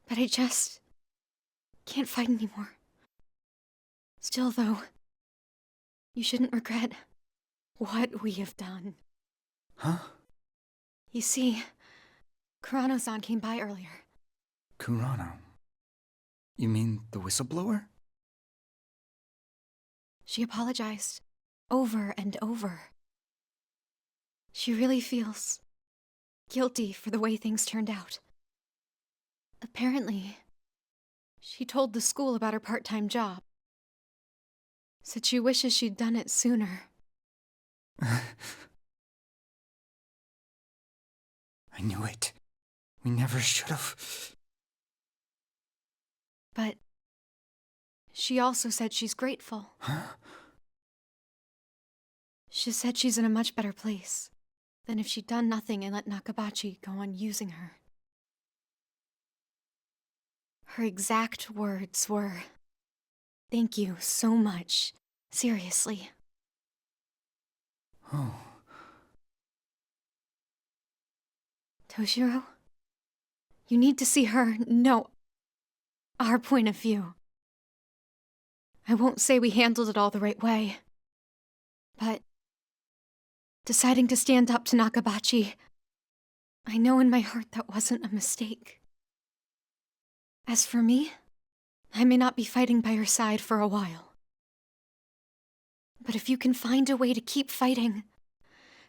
But I just can't fight anymore. Still, though, you shouldn't regret what we have done. Huh? You see, Kurano-san came by earlier. Kurano? You mean the whistleblower? She apologized over and over. She really feels guilty for the way things turned out. Apparently, she told the school about her part-time job. Said she wishes she'd done it sooner. I knew it. We never should have. But she also said she's grateful. Huh? She said she's in a much better place than if she'd done nothing and let Nakabachi go on using her. Her exact words were, "Thank you so much. Seriously." Oh. Toshiro, you need to see our point of view. I won't say we handled it all the right way, but deciding to stand up to Nakabachi, I know in my heart that wasn't a mistake. As for me, I may not be fighting by her side for a while. But if you can find a way to keep fighting,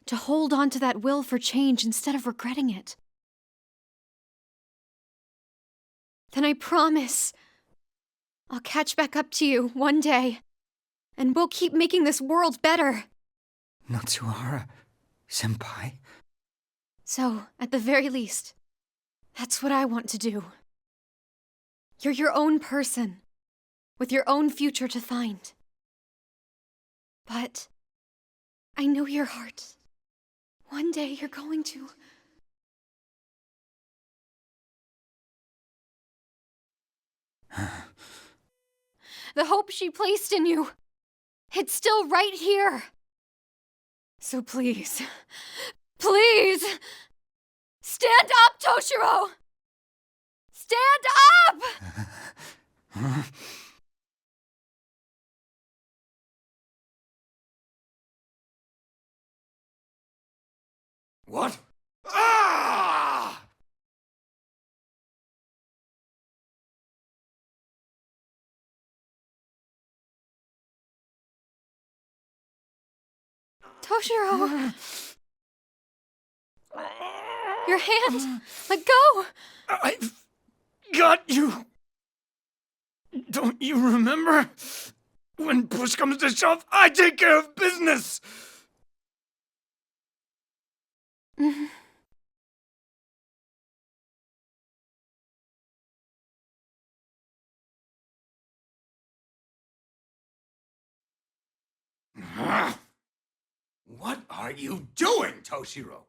to hold on to that will for change instead of regretting it, then I promise I'll catch back up to you one day, and we'll keep making this world better. Natsuhara Senpai? So, at the very least, that's what I want to do. You're your own person, with your own future to find. But I know your heart. One day you're going to... The hope she placed in you, it's still right here. So please, please, stand up, Toshiro! Stand up! What? Ah! Toshiro! Your hand! Let go! I've got you! Don't you remember? When push comes to shove, I take care of business! What are you doing, Toshiro?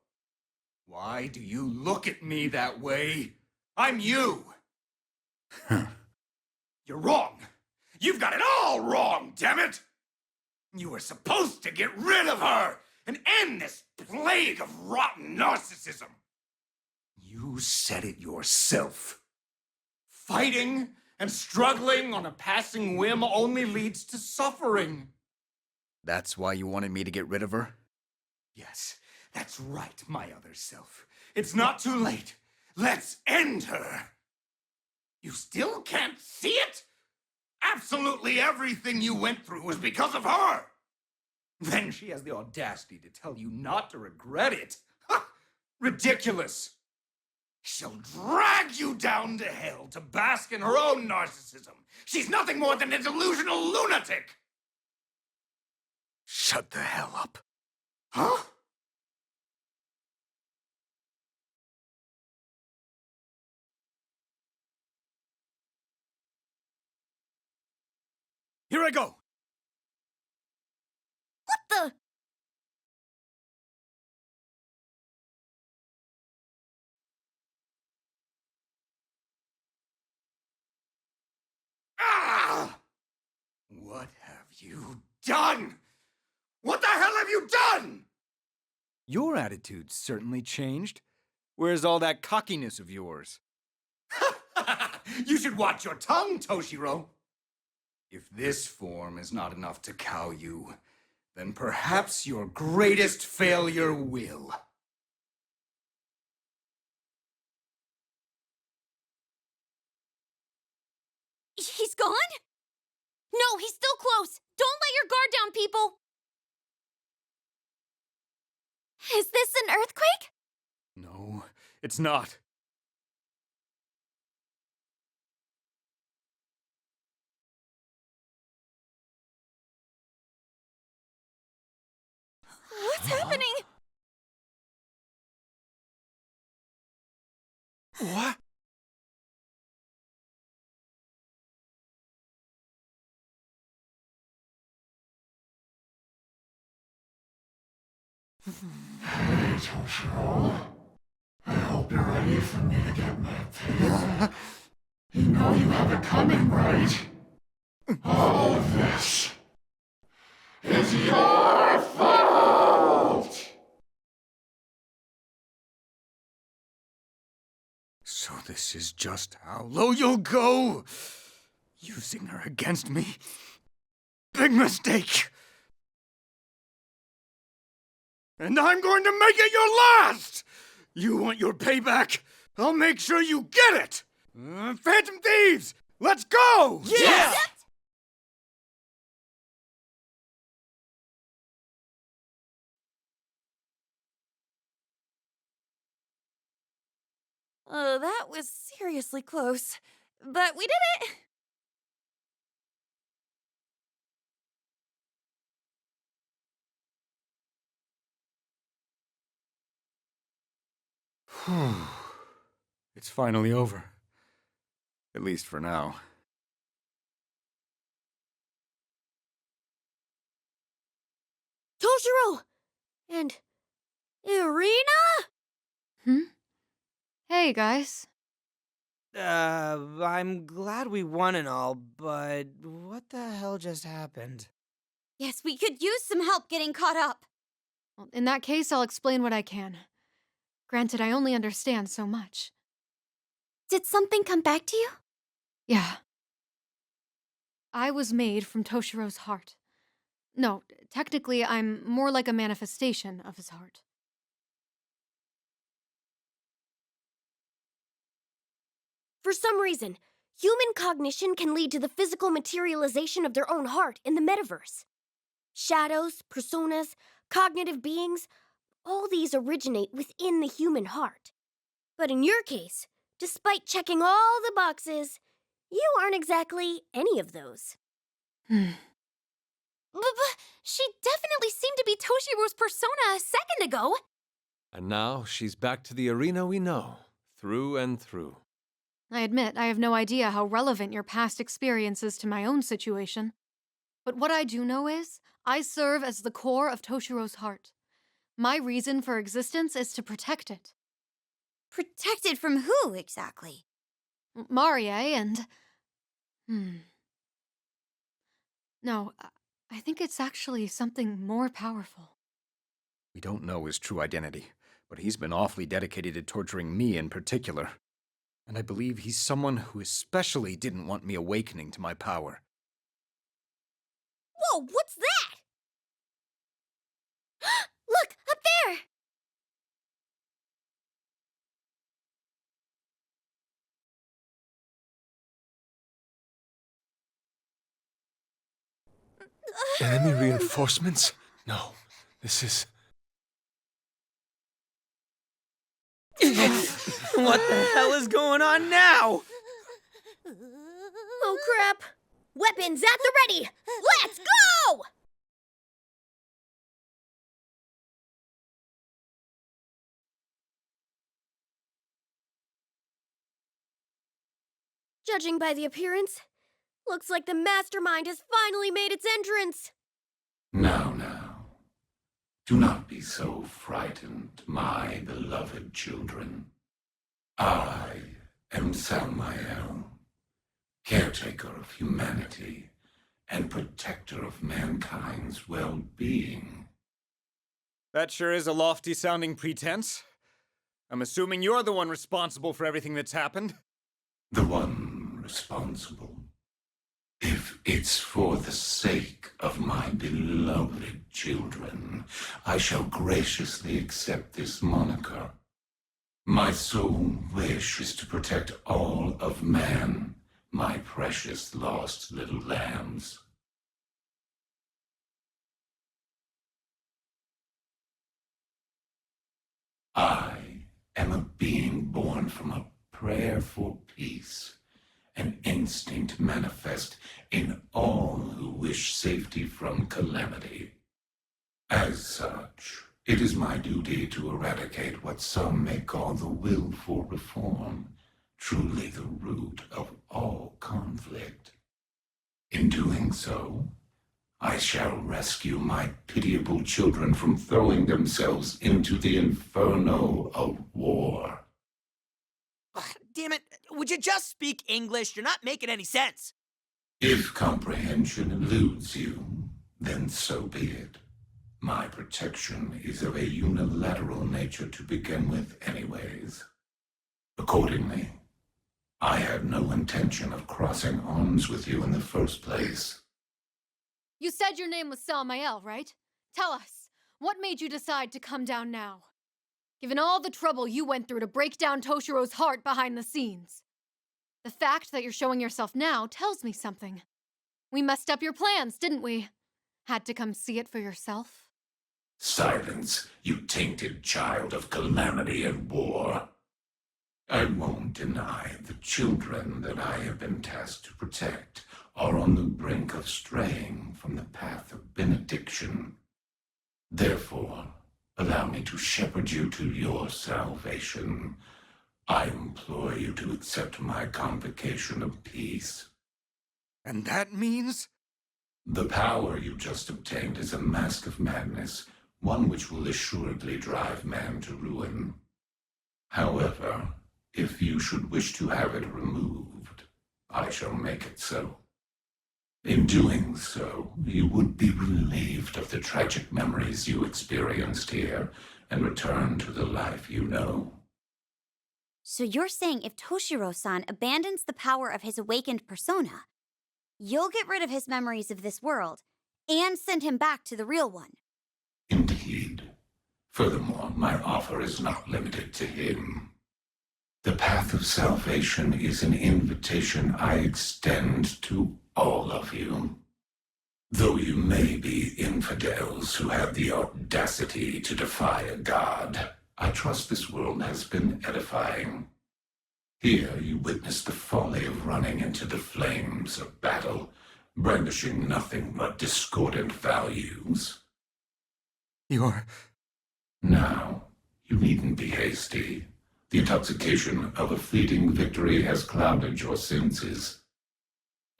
Why do you look at me that way? I'm you! You're wrong! You've got it all wrong, damn it! You were supposed to get rid of her and end this plague of rotten narcissism. You said it yourself. Fighting and struggling on a passing whim only leads to suffering. That's why you wanted me to get rid of her? Yes, that's right, my other self. It's not too late. Let's end her. You still can't see it? Absolutely everything you went through was because of her. Then she has the audacity to tell you not to regret it. Ha! Ridiculous. She'll drag you down to hell to bask in her own narcissism. She's nothing more than a delusional lunatic. Shut the hell up. Huh? Here I go! What the? Ah! What have you done? What the hell have you done? Your attitude's certainly changed. Where's all that cockiness of yours? You should watch your tongue, Toshiro. If this form is not enough to cow you, then perhaps your greatest failure will. He's gone? No, he's still close! Don't let your guard down, people! Is this an earthquake? No, it's not. What's happening? What? Hey, Toshiro. I hope you're ready for me to get my pick. You know you have it coming, right? All of this is your fault! So this is just how low you'll go? Using her against me? Big mistake! And I'm going to make it your last! You want your payback? I'll make sure you get it! Phantom Thieves, let's go! Yeah! That was seriously close. But we did it! It's finally over. At least for now. Toshiro! And Irina? Hey, guys. I'm glad we won and all, but what the hell just happened? Yes, we could use some help getting caught up. Well, in that case, I'll explain what I can. Granted, I only understand so much. Did something come back to you? Yeah. I was made from Toshiro's heart. No, technically, I'm more like a manifestation of his heart. For some reason, human cognition can lead to the physical materialization of their own heart in the metaverse. Shadows, personas, cognitive beings, all these originate within the human heart. But in your case, despite checking all the boxes, you aren't exactly any of those. But she definitely seemed to be Toshiro's persona a second ago. And now she's back to the arena we know, through and through. I admit I have no idea how relevant your past experience is to my own situation. But what I do know is, I serve as the core of Toshiro's heart. My reason for existence is to protect it. Protect it from who, exactly? Marie and... No, I think it's actually something more powerful. We don't know his true identity, but he's been awfully dedicated to torturing me in particular. And I believe he's someone who especially didn't want me awakening to my power. Whoa, what's that? Look, up there! Enemy reinforcements? No, this is... What the hell is going on now? Oh, crap. Weapons at the ready! Let's go! Judging by the appearance, looks like the mastermind has finally made its entrance. Now. Do not be so frightened, my beloved children. I am Samael, caretaker of humanity and protector of mankind's well-being. That sure is a lofty-sounding pretense. I'm assuming you're the one responsible for everything that's happened. The one responsible. If it's for the sake of my beloved children, I shall graciously accept this moniker. My sole wish is to protect all of man, my precious lost little lambs. I am a being born from a prayer for peace, an instinct manifest in all who wish safety from calamity. As such, it is my duty to eradicate what some may call the will for reform, truly the root of all conflict. In doing so, I shall rescue my pitiable children from throwing themselves into the inferno of war. Ugh, damn it. Would you just speak English? You're not making any sense. If comprehension eludes you, then so be it. My protection is of a unilateral nature to begin with anyways. Accordingly, I had no intention of crossing arms with you in the first place. You said your name was Salmael, right? Tell us, what made you decide to come down now? Given all the trouble you went through to break down Toshiro's heart behind the scenes. The fact that you're showing yourself now tells me something. We messed up your plans, didn't we? Had to come see it for yourself? Silence, you tainted child of calamity and war. I won't deny the children that I have been tasked to protect are on the brink of straying from the path of benediction. Therefore, allow me to shepherd you to your salvation. I implore you to accept my convocation of peace. And that means? The power you just obtained is a mask of madness, one which will assuredly drive man to ruin. However, if you should wish to have it removed, I shall make it so. In doing so, you would be relieved of the tragic memories you experienced here and return to the life you know. So you're saying if Toshiro-san abandons the power of his awakened persona, you'll get rid of his memories of this world and send him back to the real one? Indeed. Furthermore, my offer is not limited to him. The path of salvation is an invitation I extend to all of you. Though you may be infidels who have the audacity to defy a god, I trust this world has been edifying. Here you witness the folly of running into the flames of battle, brandishing nothing but discordant values. You're... Now, you needn't be hasty. The intoxication of a fleeting victory has clouded your senses.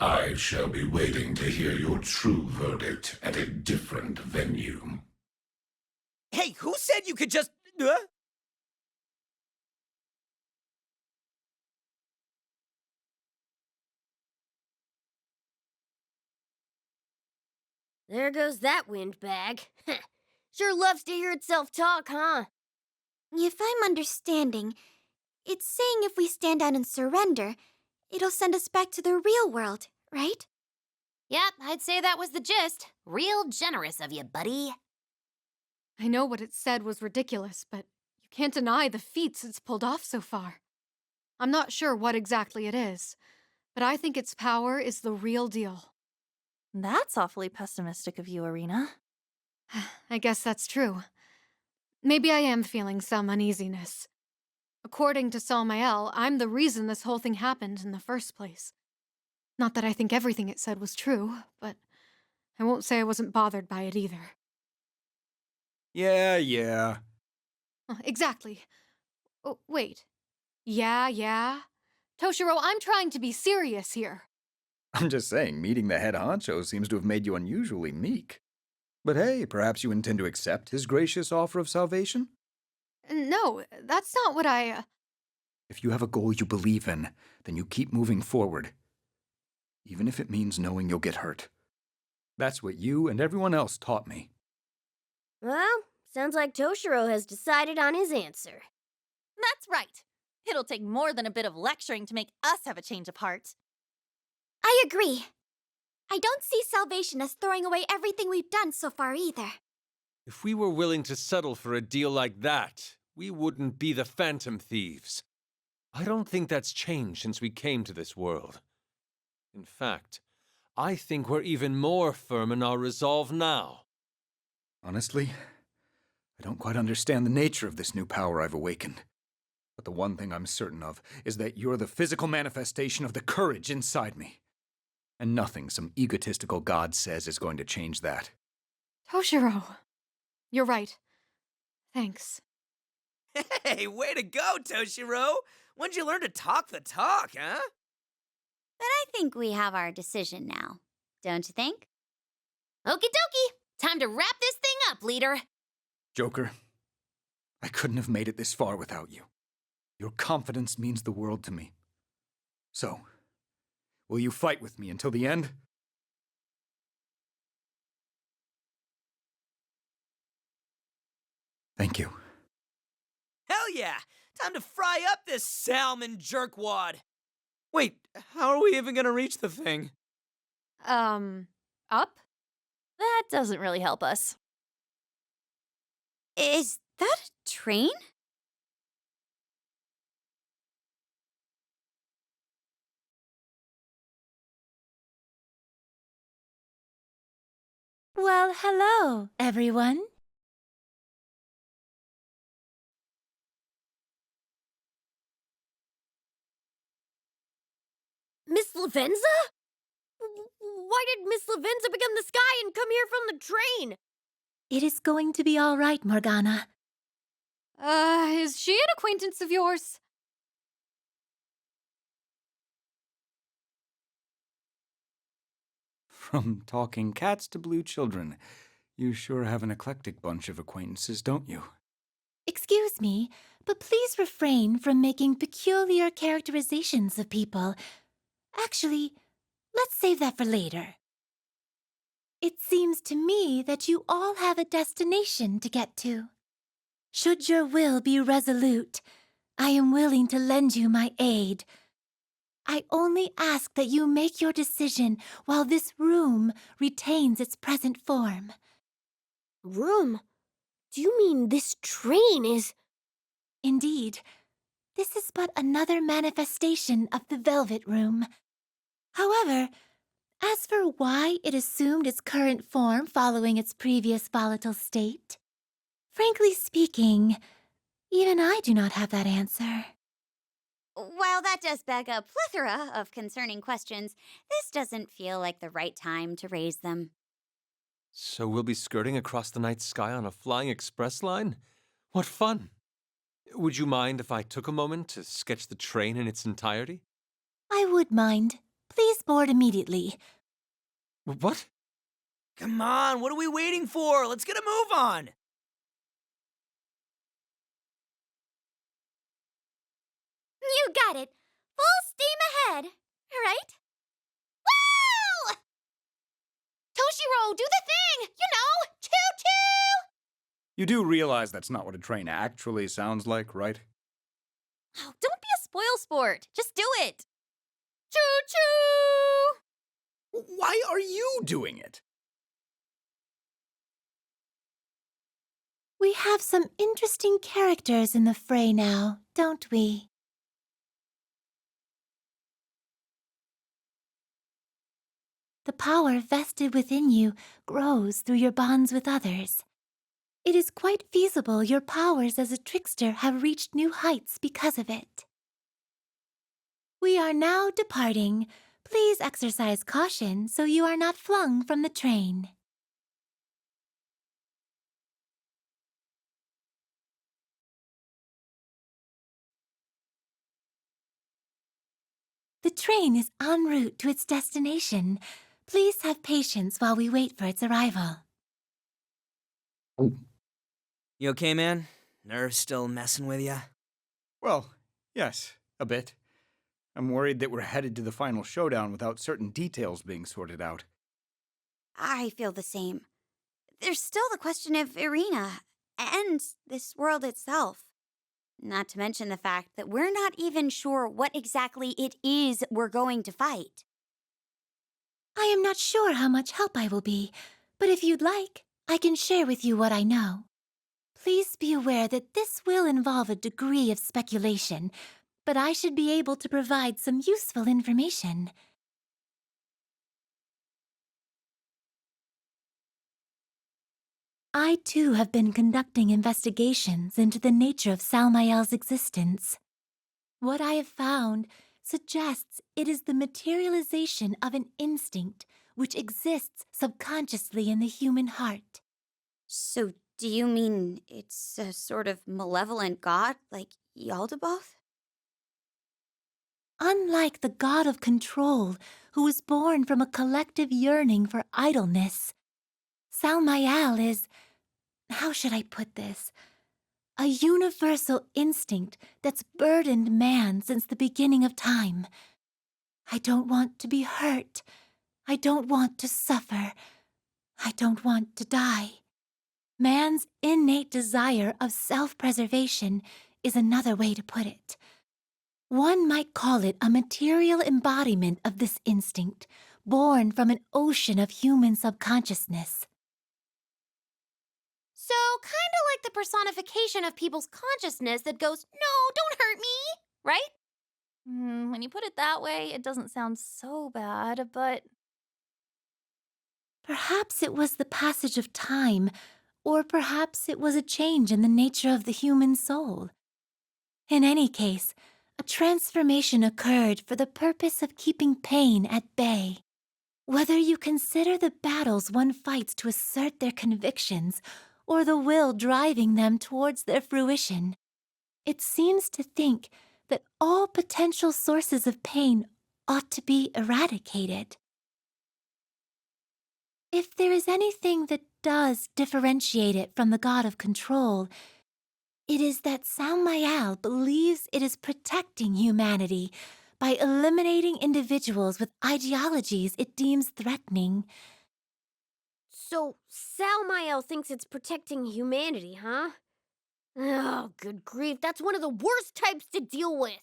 I shall be waiting to hear your true verdict at a different venue. Hey, who said you could just... There goes that windbag. Sure loves to hear itself talk, huh? If I'm understanding, it's saying if we stand down and surrender, it'll send us back to the real world, right? Yep, I'd say that was the gist. Real generous of you, buddy. I know what it said was ridiculous, but you can't deny the feats it's pulled off so far. I'm not sure what exactly it is, but I think its power is the real deal. That's awfully pessimistic of you, Arena. I guess that's true. Maybe I am feeling some uneasiness. According to Salmael, I'm the reason this whole thing happened in the first place. Not that I think everything it said was true, but I won't say I wasn't bothered by it either. Yeah. Exactly. Oh, wait. Yeah? Toshiro, I'm trying to be serious here. I'm just saying, meeting the head honcho seems to have made you unusually meek. But hey, perhaps you intend to accept his gracious offer of salvation? No, that's not what I... If you have a goal you believe in, then you keep moving forward. Even if it means knowing you'll get hurt. That's what you and everyone else taught me. Well, sounds like Toshiro has decided on his answer. That's right. It'll take more than a bit of lecturing to make us have a change of heart. I agree. I don't see salvation as throwing away everything we've done so far either. If we were willing to settle for a deal like that, we wouldn't be the Phantom Thieves. I don't think that's changed since we came to this world. In fact, I think we're even more firm in our resolve now. Honestly, I don't quite understand the nature of this new power I've awakened. But the one thing I'm certain of is that you're the physical manifestation of the courage inside me. And nothing some egotistical god says is going to change that. Toshiro, you're right. Thanks. Hey, way to go, Toshiro! When'd you learn to talk the talk, huh? But I think we have our decision now. Don't you think? Okie dokie. Time to wrap this thing up, leader. Joker, I couldn't have made it this far without you. Your confidence means the world to me. So, will you fight with me until the end? Thank you. Hell yeah! Time to fry up this salmon jerkwad! Wait, how are we even gonna reach the thing? Up? That doesn't really help us. Is that a train? Well, hello, everyone. Miss Lavenza? Why did Miss Lavenza become the sky and come here from the train? It is going to be all right, Morgana. Is she an acquaintance of yours? From talking cats to blue children, you sure have an eclectic bunch of acquaintances, don't you? Excuse me, but please refrain from making peculiar characterizations of people. Actually, let's save that for later. It seems to me that you all have a destination to get to. Should your will be resolute, I am willing to lend you my aid. I only ask that you make your decision while this room retains its present form. Room? Do you mean this train is... Indeed, this is but another manifestation of the Velvet Room. However, as for why it assumed its current form following its previous volatile state, frankly speaking, even I do not have that answer. While that does beg a plethora of concerning questions, this doesn't feel like the right time to raise them. So we'll be skirting across the night sky on a flying express line? What fun! Would you mind if I took a moment to sketch the train in its entirety? I would mind. Please board immediately. What? Come on, what are we waiting for? Let's get a move on! You got it! Full steam ahead! Right? Woo! Toshiro, do the thing! You know, choo-choo! You do realize that's not what a train actually sounds like, right? Oh, don't be a spoilsport. Just do it. Choo-choo! Why are you doing it? We have some interesting characters in the fray now, don't we? The power vested within you grows through your bonds with others. It is quite feasible your powers as a trickster have reached new heights because of it. We are now departing. Please exercise caution so you are not flung from the train. The train is en route to its destination. Please have patience while we wait for its arrival. You okay, man? Nerves still messing with ya? Well, yes, a bit. I'm worried that we're headed to the final showdown without certain details being sorted out. I feel the same. There's still the question of Irina and this world itself. Not to mention the fact that we're not even sure what exactly it is we're going to fight. I am not sure how much help I will be, but if you'd like, I can share with you what I know. Please be aware that this will involve a degree of speculation, but I should be able to provide some useful information. I too have been conducting investigations into the nature of Salmael's existence. What I have found suggests it is the materialization of an instinct which exists subconsciously in the human heart. So, do you mean it's a sort of malevolent god like Yaldabaoth? Unlike the god of control, who was born from a collective yearning for idleness, Salmael is, how should I put this? A universal instinct that's burdened man since the beginning of time. I don't want to be hurt. I don't want to suffer. I don't want to die. Man's innate desire of self-preservation is another way to put it. One might call it a material embodiment of this instinct, born from an ocean of human subconsciousness. So, kind of like the personification of people's consciousness that goes, no, don't hurt me, right? When you put it that way, it doesn't sound so bad, but... Perhaps it was the passage of time, or perhaps it was a change in the nature of the human soul. In any case, a transformation occurred for the purpose of keeping pain at bay. Whether you consider the battles one fights to assert their convictions, or the will driving them towards their fruition, it seems to think that all potential sources of pain ought to be eradicated. If there is anything that does differentiate it from the god of control, it is that Salmael believes it is protecting humanity by eliminating individuals with ideologies it deems threatening. So, Salmael thinks it's protecting humanity, huh? Oh, good grief, that's one of the worst types to deal with.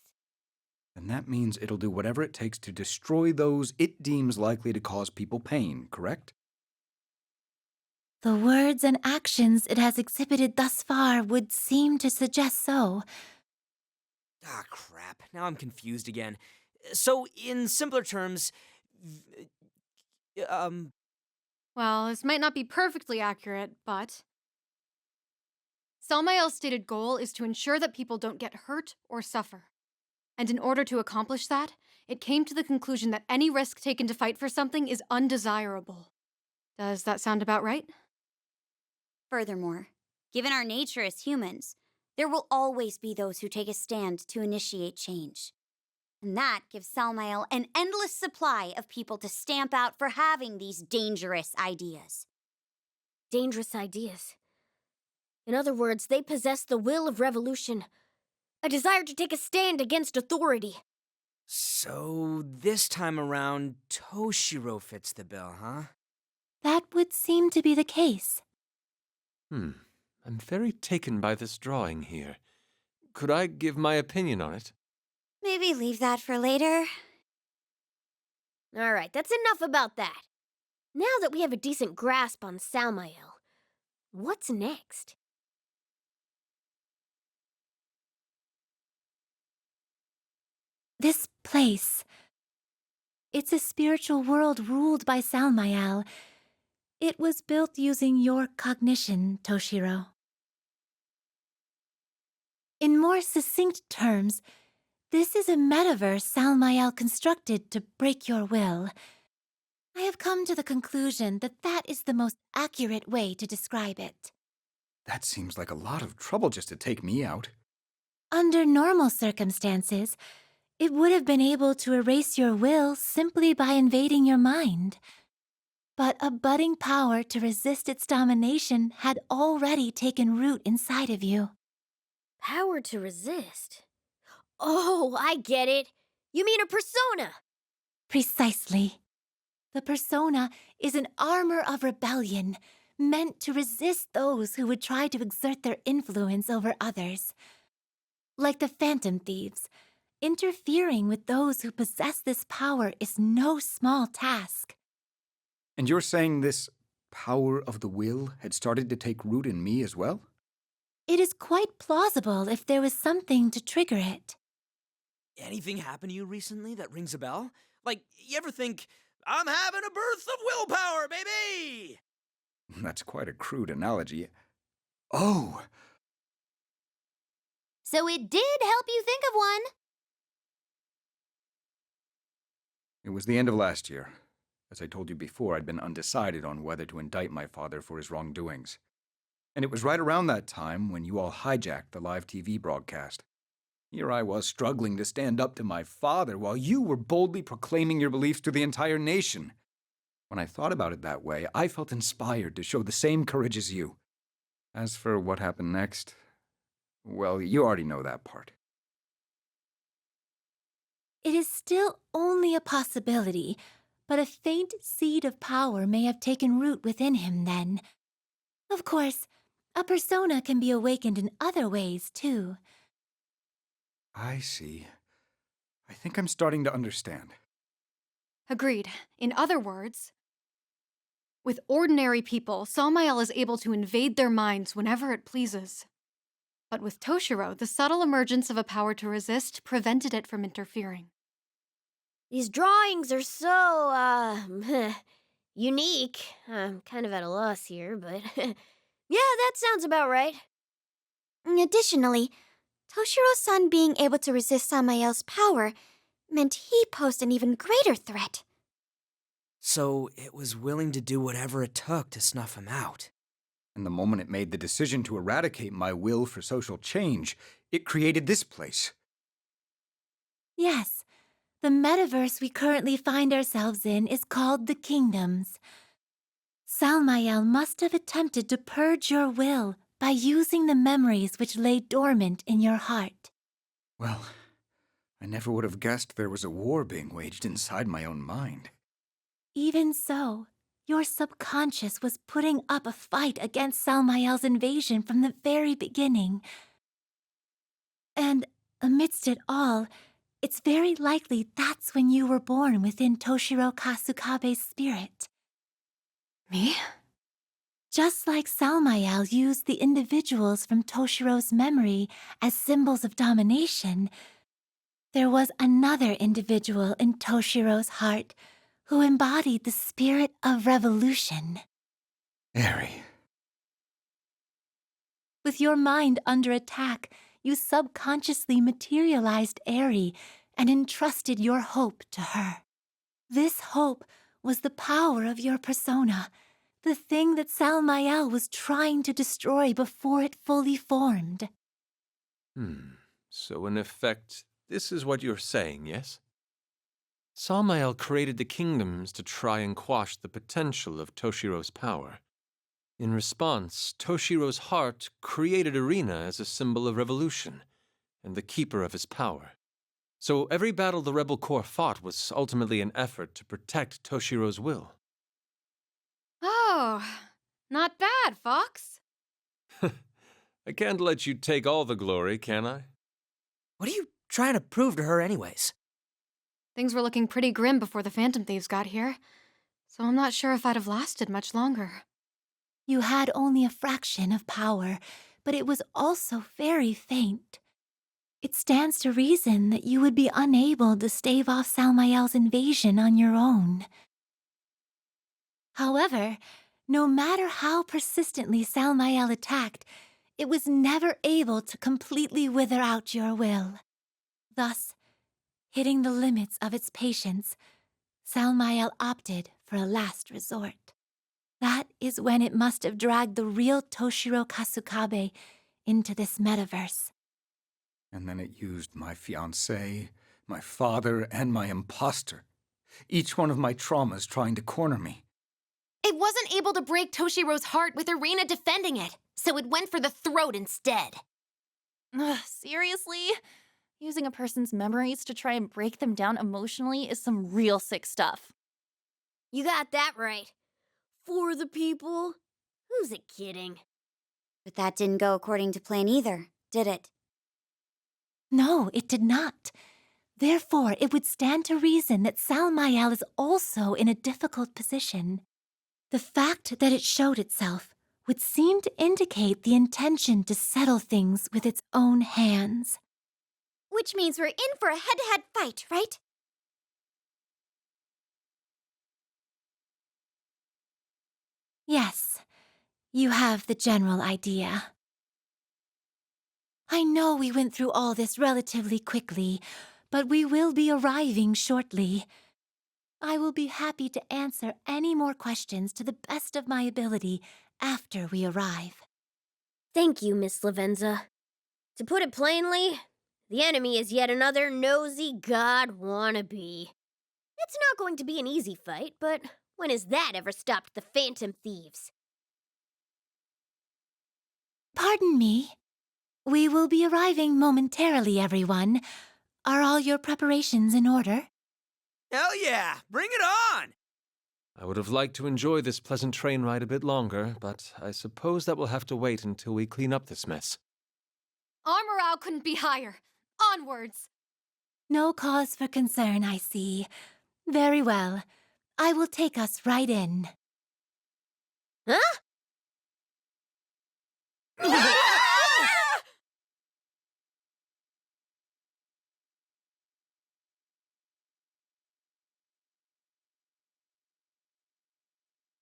And that means it'll do whatever it takes to destroy those it deems likely to cause people pain, correct? The words and actions it has exhibited thus far would seem to suggest so. Ah, crap. Now I'm confused again. So, in simpler terms, Well, this might not be perfectly accurate, but Salmael's stated goal is to ensure that people don't get hurt or suffer. And in order to accomplish that, it came to the conclusion that any risk taken to fight for something is undesirable. Does that sound about right? Furthermore, given our nature as humans, there will always be those who take a stand to initiate change. And that gives Salmael an endless supply of people to stamp out for having these dangerous ideas. Dangerous ideas. In other words, they possess the will of revolution, a desire to take a stand against authority. so this time around, Toshiro fits the bill, huh? That would seem to be the case. I'm very taken by this drawing here. Could I give my opinion on it? Maybe leave that for later. All right, that's enough about that. Now that we have a decent grasp on Salmael, what's next? This place. It's a spiritual world ruled by Salmael. It was built using your cognition, Toshiro. In more succinct terms, this is a metaverse Salmael constructed to break your will. I have come to the conclusion that that is the most accurate way to describe it. That seems like a lot of trouble just to take me out. Under normal circumstances, it would have been able to erase your will simply by invading your mind. But a budding power to resist its domination had already taken root inside of you. Power to resist? Oh, I get it. You mean a persona? Precisely. The persona is an armor of rebellion, meant to resist those who would try to exert their influence over others. Like the phantom thieves, interfering with those who possess this power is no small task. And you're saying this power of the will had started to take root in me as well? It is quite plausible if there was something to trigger it. Anything happened to you recently that rings a bell? Like, you ever think, I'm having a burst of willpower, baby? That's quite a crude analogy. Oh! So it did help you think of one. It was the end of last year. As I told you before, I'd been undecided on whether to indict my father for his wrongdoings. And it was right around that time when you all hijacked the live TV broadcast. Here I was struggling to stand up to my father while you were boldly proclaiming your beliefs to the entire nation. When I thought about it that way, I felt inspired to show the same courage as you. As for what happened next, well, you already know that part. It is still only a possibility, but a faint seed of power may have taken root within him then. Of course, a persona can be awakened in other ways, too. I see. I think I'm starting to understand. Agreed. In other words, with ordinary people, Samael is able to invade their minds whenever it pleases. But with Toshiro, the subtle emergence of a power to resist prevented it from interfering. These drawings are so, unique. I'm kind of at a loss here, but yeah, that sounds about right. Additionally, Toshiro-san being able to resist Samael's power meant he posed an even greater threat. So it was willing to do whatever it took to snuff him out. And the moment it made the decision to eradicate my will for social change, it created this place. Yes, the metaverse we currently find ourselves in is called the Kingdoms. Salmael must have attempted to purge your will by using the memories which lay dormant in your heart. Well, I never would have guessed there was a war being waged inside my own mind. Even so, your subconscious was putting up a fight against Salmael's invasion from the very beginning. And amidst it all, it's very likely that's when you were born within Toshiro Kasukabe's spirit. Me? Just like Salmael used the individuals from Toshiro's memory as symbols of domination, there was another individual in Toshiro's heart who embodied the spirit of revolution. Eri. With your mind under attack, you subconsciously materialized Eri and entrusted your hope to her. This hope was the power of your persona, the thing that Salmael was trying to destroy before it fully formed. So in effect, this is what you're saying, yes? Samael created the kingdoms to try and quash the potential of Toshiro's power. In response, Toshiro's heart created Arena as a symbol of revolution and the keeper of his power. So every battle the Rebel Corps fought was ultimately an effort to protect Toshiro's will. Oh, not bad, Fox. I can't let you take all the glory, can I? What are you trying to prove to her anyways? Things were looking pretty grim before the Phantom Thieves got here, so I'm not sure if I'd have lasted much longer. You had only a fraction of power, but it was also very faint. It stands to reason that you would be unable to stave off Salmael's invasion on your own. However, no matter how persistently Salmael attacked, it was never able to completely wither out your will. Thus, hitting the limits of its patience, Salmael opted for a last resort. That is when it must have dragged the real Toshiro Kasukabe into this metaverse. And then it used my fiancé, my father, and my imposter. Each one of my traumas trying to corner me. It wasn't able to break Toshiro's heart with Arena defending it, so it went for the throat instead. Ugh, seriously? Using a person's memories to try and break them down emotionally is some real sick stuff. You got that right. For the people? Who's it kidding? But that didn't go according to plan either, did it? No, it did not. Therefore, it would stand to reason that Salmael is also in a difficult position. The fact that it showed itself would seem to indicate the intention to settle things with its own hands. Which means we're in for a head-to-head fight, right? Yes, you have the general idea. I know we went through all this relatively quickly, but we will be arriving shortly. I will be happy to answer any more questions to the best of my ability after we arrive. Thank you, Miss Lavenza. To put it plainly, the enemy is yet another nosy god wannabe. It's not going to be an easy fight, but when has that ever stopped the phantom thieves? Pardon me. We will be arriving momentarily, everyone. Are all your preparations in order? Hell yeah! Bring it on! I would have liked to enjoy this pleasant train ride a bit longer, but I suppose that will have to wait until we clean up this mess. Our morale couldn't be higher. Onwards! No cause for concern, I see. Very well. I will take us right in. Huh?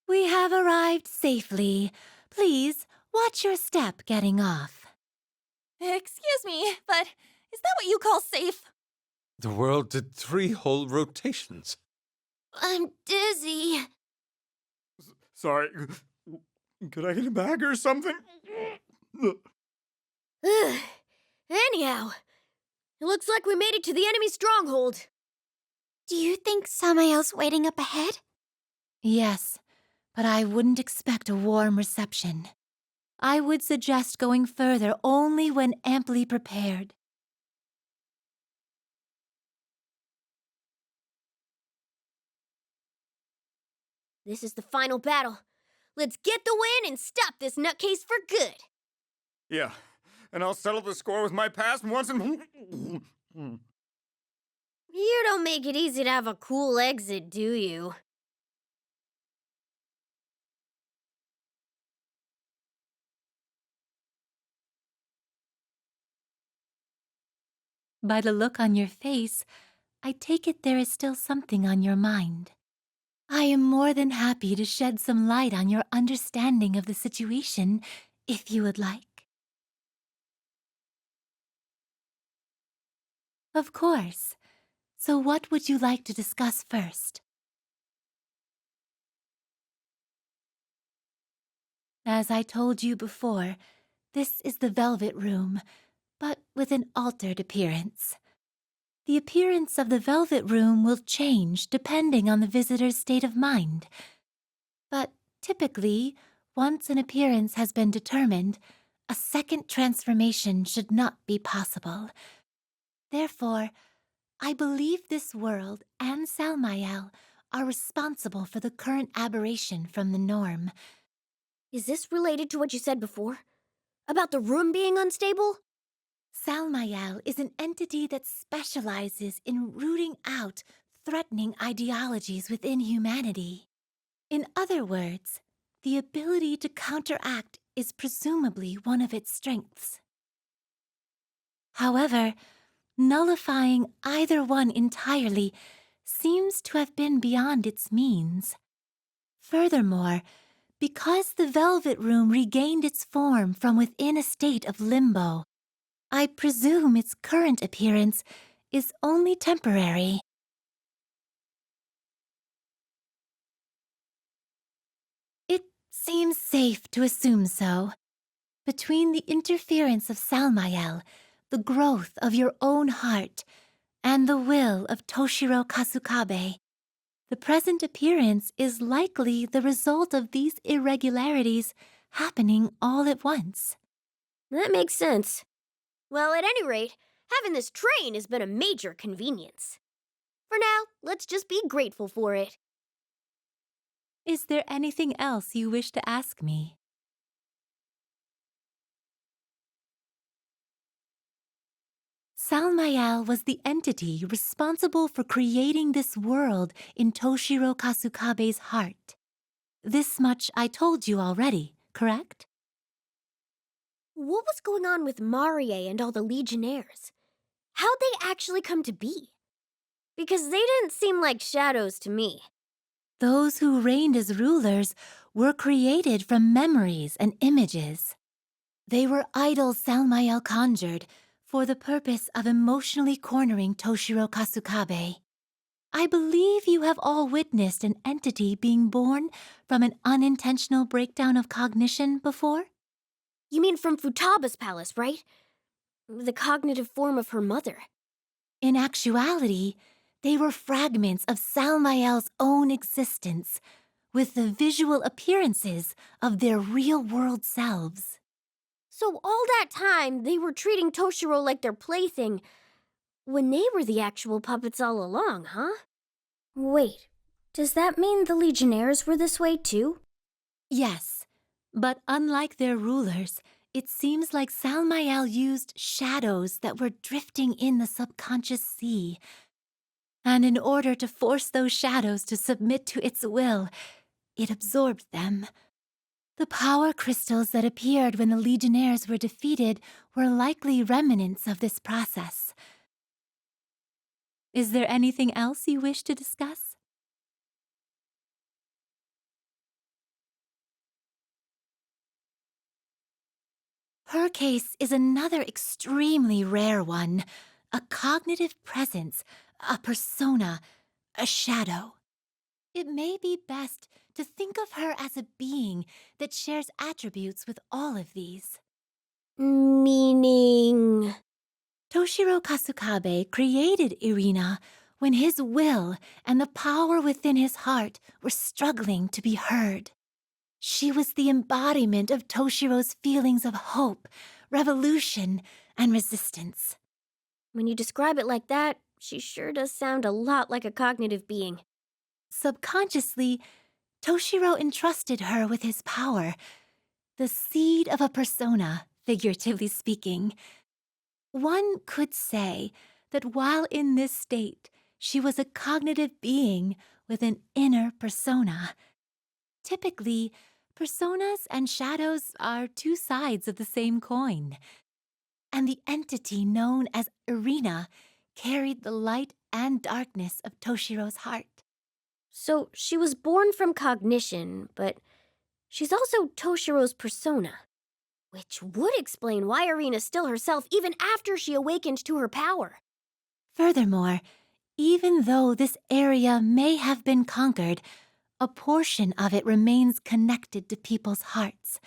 We have arrived safely. Please, watch your step getting off. Excuse me, but is that what you call safe? The world did 3 whole rotations. I'm dizzy. Sorry. Could I get a bag or something? Anyhow, it looks like we made it to the enemy stronghold. Do you think Samael's waiting up ahead? Yes, but I wouldn't expect a warm reception. I would suggest going further only when amply prepared. This is the final battle. Let's get the win and stop this nutcase for good. Yeah, and I'll settle the score with my past once and... You don't make it easy to have a cool exit, do you? By the look on your face, I take it there is still something on your mind. I am more than happy to shed some light on your understanding of the situation, if you would like. Of course. So what would you like to discuss first? As I told you before, this is the Velvet Room, but with an altered appearance. The appearance of the Velvet Room will change depending on the visitor's state of mind. But typically, once an appearance has been determined, a second transformation should not be possible. Therefore, I believe this world and Salmael are responsible for the current aberration from the norm. Is this related to what you said before? About the room being unstable? Salmael is an entity that specializes in rooting out threatening ideologies within humanity. In other words, the ability to counteract is presumably one of its strengths. However, nullifying either one entirely seems to have been beyond its means. Furthermore, because the Velvet Room regained its form from within a state of limbo, I presume its current appearance is only temporary. It seems safe to assume so. Between the interference of Salmael, the growth of your own heart, and the will of Toshiro Kasukabe, the present appearance is likely the result of these irregularities happening all at once. That makes sense. Well, at any rate, having this train has been a major convenience. For now, let's just be grateful for it. Is there anything else you wish to ask me? Salmael was the entity responsible for creating this world in Toshiro Kasukabe's heart. This much I told you already, correct? What was going on with Marie and all the Legionnaires? How'd they actually come to be? Because they didn't seem like shadows to me. Those who reigned as rulers were created from memories and images. They were idols Salmael conjured for the purpose of emotionally cornering Toshiro Kasukabe. I believe you have all witnessed an entity being born from an unintentional breakdown of cognition before? You mean from Futaba's palace, right? The cognitive form of her mother. In actuality, they were fragments of Salmael's own existence, with the visual appearances of their real-world selves. So all that time, they were treating Toshiro like their plaything, when they were the actual puppets all along, huh? Wait, does that mean the Legionnaires were this way too? Yes, but unlike their rulers, it seems like Salmael used shadows that were drifting in the subconscious sea. And in order to force those shadows to submit to its will, it absorbed them. The power crystals that appeared when the Legionnaires were defeated were likely remnants of this process. Is there anything else you wish to discuss? Her case is another extremely rare one. A cognitive presence, a persona, a shadow. It may be best to think of her as a being that shares attributes with all of these. Meaning... Toshiro Kasukabe created Irina when his will and the power within his heart were struggling to be heard. She was the embodiment of Toshiro's feelings of hope, revolution, and resistance. When you describe it like that, she sure does sound a lot like a cognitive being. Subconsciously, Toshiro entrusted her with his power, the seed of a persona, figuratively speaking. One could say that while in this state, she was a cognitive being with an inner persona. Typically, personas and shadows are two sides of the same coin. And the entity known as Irina carried the light and darkness of Toshiro's heart. So she was born from cognition, but she's also Toshiro's persona. Which would explain why Irina's still herself even after she awakened to her power. Furthermore, even though this area may have been conquered, a portion of it remains connected to people's hearts.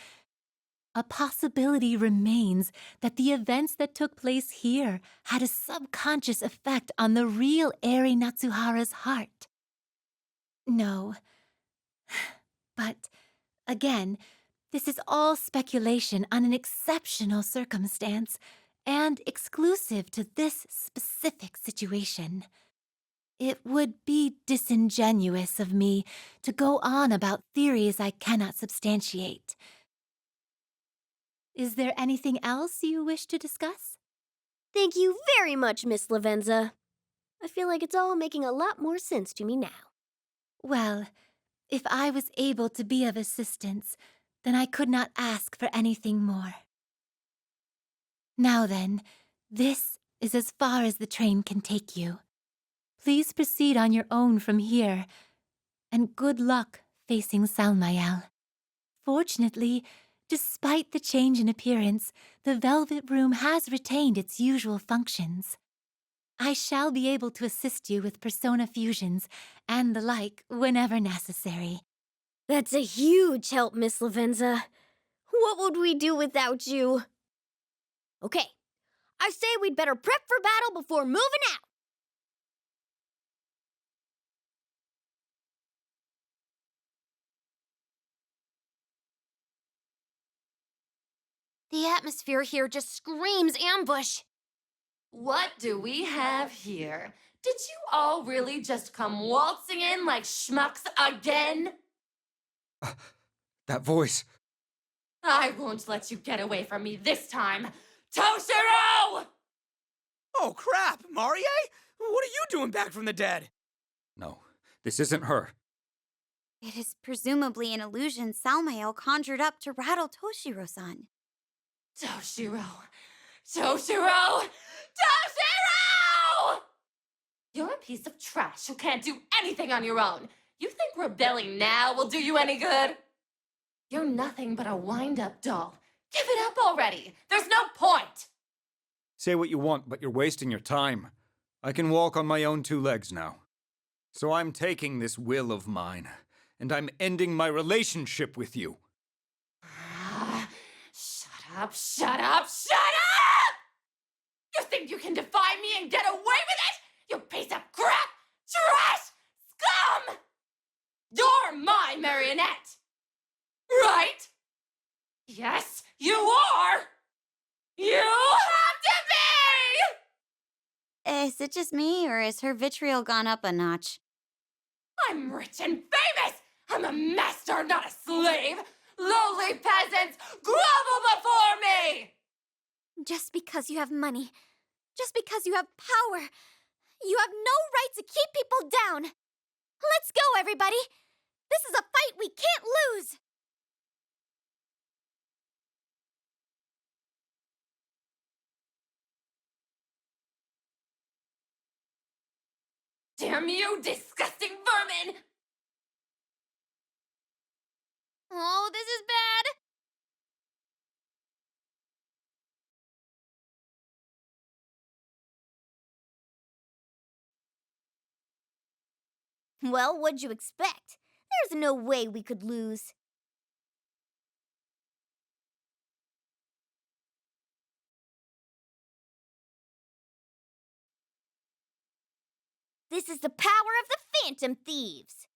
A possibility remains that the events that took place here had a subconscious effect on the real Eri Natsuhara's heart. No. But, again, this is all speculation on an exceptional circumstance and exclusive to this specific situation. It would be disingenuous of me to go on about theories I cannot substantiate. Is there anything else you wish to discuss? Thank you very much, Miss Lavenza. I feel like it's all making a lot more sense to me now. Well, if I was able to be of assistance, then I could not ask for anything more. Now then, this is as far as the train can take you. Please proceed on your own from here, and good luck facing Salmael. Fortunately, despite the change in appearance, the Velvet Room has retained its usual functions. I shall be able to assist you with persona fusions and the like whenever necessary. That's a huge help, Miss Lavenza. What would we do without you? Okay, I say we'd better prep for battle before moving out. The atmosphere here just screams ambush. What do we have here? Did you all really just come waltzing in like schmucks again? That voice. I won't let you get away from me this time. Toshiro! Oh, crap! Marie? What are you doing back from the dead? No, this isn't her. It is presumably an illusion Salmael conjured up to rattle Toshiro-san. Toshiro! Toshiro! Toshiro! You're a piece of trash who can't do anything on your own. You think rebelling now will do you any good? You're nothing but a wind-up doll. Give it up already! There's no point! Say what you want, but you're wasting your time. I can walk on my own two legs now. So I'm taking this will of mine, and I'm ending my relationship with you. Shut up, shut up, shut up! You think you can defy me and get away with it? You piece of crap! Trash! Scum! You're my marionette! Right? Yes, you are! You have to be! Is it just me, or has her vitriol gone up a notch? I'm rich and famous! I'm a master, not a slave! Lowly peasants, grovel before me! Just because you have money, just because you have power, you have no right to keep people down. Let's go, everybody! This is a fight we can't lose! Damn you, disgusting vermin! Oh, this is bad. Well, what'd you expect? There's no way we could lose. This is the power of the Phantom Thieves!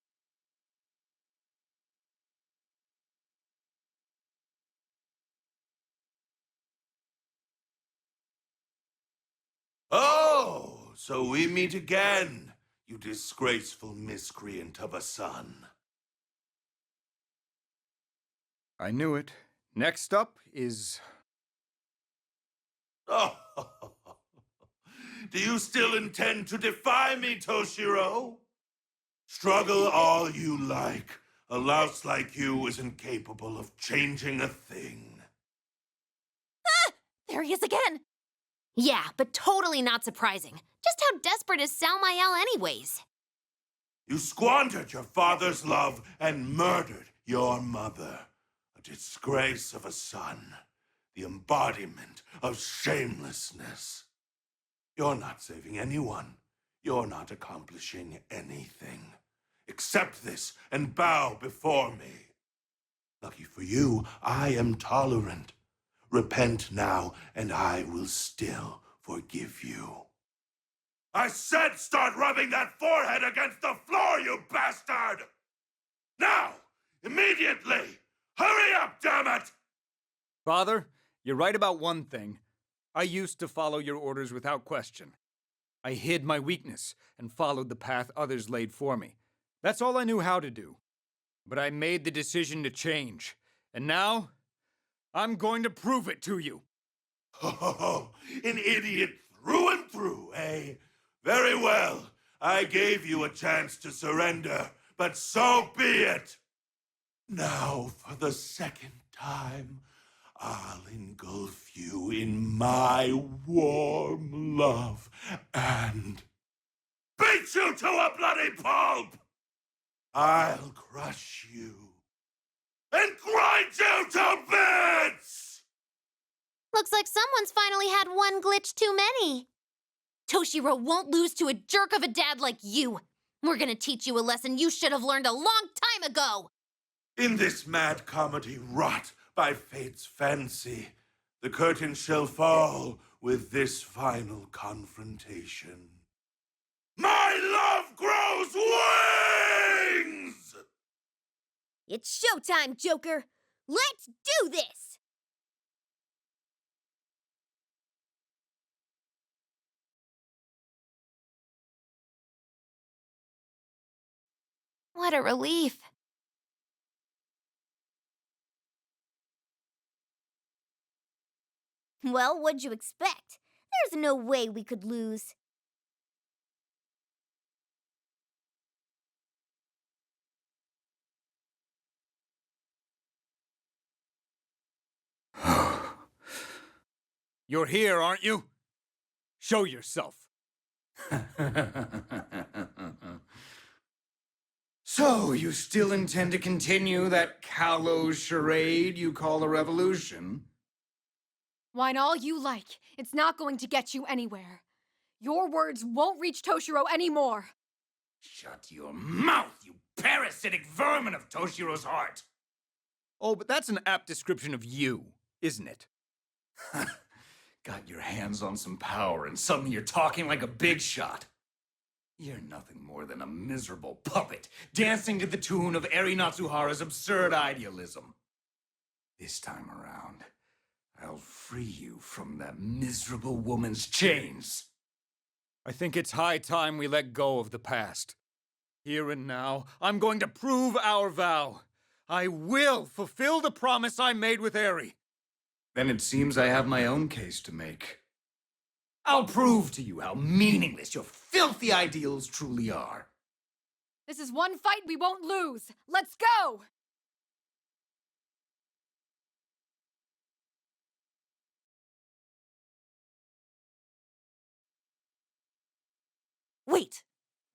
Oh, so we meet again, you disgraceful miscreant of a son. I knew it. Next up is... Oh, do you still intend to defy me, Toshiro? Struggle all you like. A louse like you isn't capable of changing a thing. There he is again. Yeah, but totally not surprising. Just how desperate is Salmael anyways? You squandered your father's love and murdered your mother. A disgrace of a son. The embodiment of shamelessness. You're not saving anyone. You're not accomplishing anything. Accept this and bow before me. Lucky for you, I am tolerant. Repent now, and I will still forgive you. I said start rubbing that forehead against the floor, you bastard! Now! Immediately! Hurry up, damn it! Father, you're right about one thing. I used to follow your orders without question. I hid my weakness and followed the path others laid for me. That's all I knew how to do. But I made the decision to change. And now, I'm going to prove it to you. Oh, an idiot through and through, eh? Very well. I gave you a chance to surrender, but so be it. Now, for the second time, I'll engulf you in my warm love and beat you to a bloody pulp! I'll crush you and grind you to bits! Looks like someone's finally had one glitch too many. Toshiro won't lose to a jerk of a dad like you. We're gonna teach you a lesson you should have learned a long time ago. In this mad comedy wrought by fate's fancy, the curtain shall fall with this final confrontation. My love grows wings! It's showtime, Joker! Let's do this! What a relief. Well, what'd you expect? There's no way we could lose. You're here, aren't you? Show yourself. So, you still intend to continue that callow charade you call a revolution? Whine all you like. It's not going to get you anywhere. Your words won't reach Toshiro anymore. Shut your mouth, you parasitic vermin of Toshiro's heart! Oh, but that's an apt description of you, isn't it? Got your hands on some power and suddenly you're talking like a big shot. You're nothing more than a miserable puppet, dancing to the tune of Eri Natsuhara's absurd idealism. This time around, I'll free you from that miserable woman's chains. I think it's high time we let go of the past. Here and now, I'm going to prove our vow. I will fulfill the promise I made with Eri. Then it seems I have my own case to make. I'll prove to you how meaningless your filthy ideals truly are. This is one fight we won't lose. Let's go! Wait,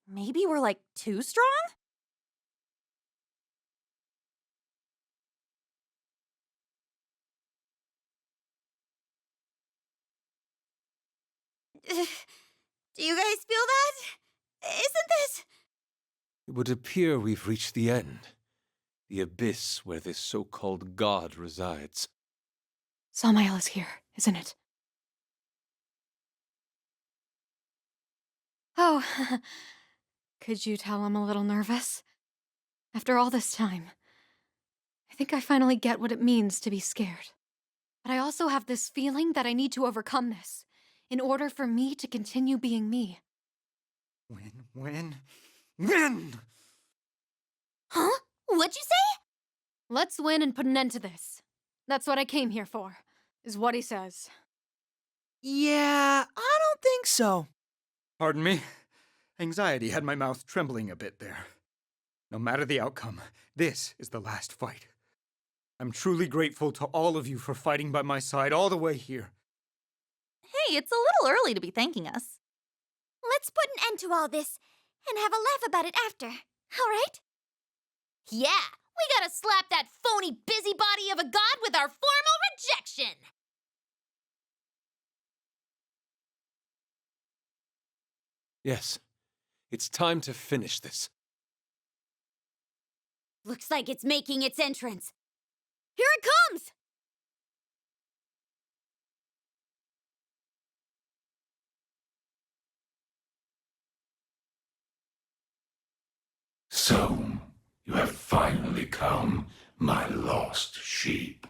maybe we're like too strong? Do you guys feel that? Isn't this... It would appear we've reached the end. The abyss where this so-called god resides. Samael is here, isn't it? Oh, could you tell I'm a little nervous? After all this time, I think I finally get what it means to be scared. But I also have this feeling that I need to overcome this in order for me to continue being me. When? Huh? What'd you say? Let's win and put an end to this. That's what I came here for, is what he says. Yeah, I don't think so. Pardon me? Anxiety had my mouth trembling a bit there. No matter the outcome, this is the last fight. I'm truly grateful to all of you for fighting by my side all the way here. Hey, it's a little early to be thanking us. Let's put an end to all this and have a laugh about it after, all right? Yeah, we gotta slap that phony busybody of a god with our formal rejection! Yes, it's time to finish this. Looks like it's making its entrance. Here it comes! So, you have finally come, my lost sheep.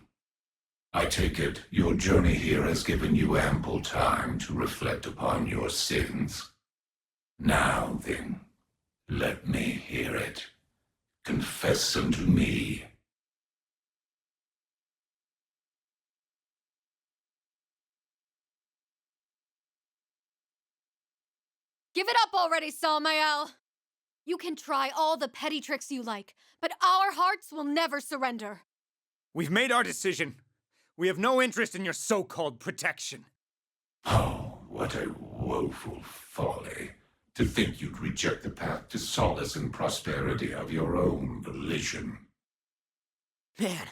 I take it your journey here has given you ample time to reflect upon your sins. Now then, let me hear it. Confess unto me. Give it up already, Samael! You can try all the petty tricks you like, but our hearts will never surrender. We've made our decision. We have no interest in your so-called protection. Oh, what a woeful folly. To think you'd reject the path to solace and prosperity of your own volition. Man,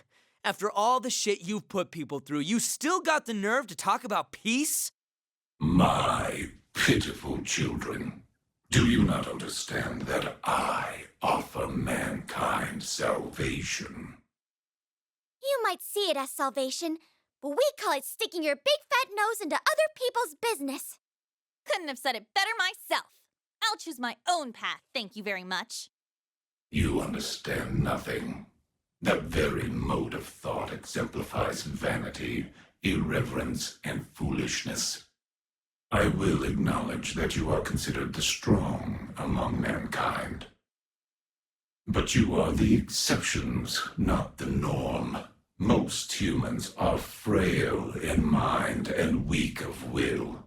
after all the shit you've put people through, you still got the nerve to talk about peace? My pitiful children, do you not understand that I offer mankind salvation? You might see it as salvation, but we call it sticking your big fat nose into other people's business. Couldn't have said it better myself. I'll choose my own path, thank you very much. You understand nothing. That very mode of thought exemplifies vanity, irreverence, and foolishness. I will acknowledge that you are considered the strong among mankind. But you are the exceptions, not the norm. Most humans are frail in mind and weak of will.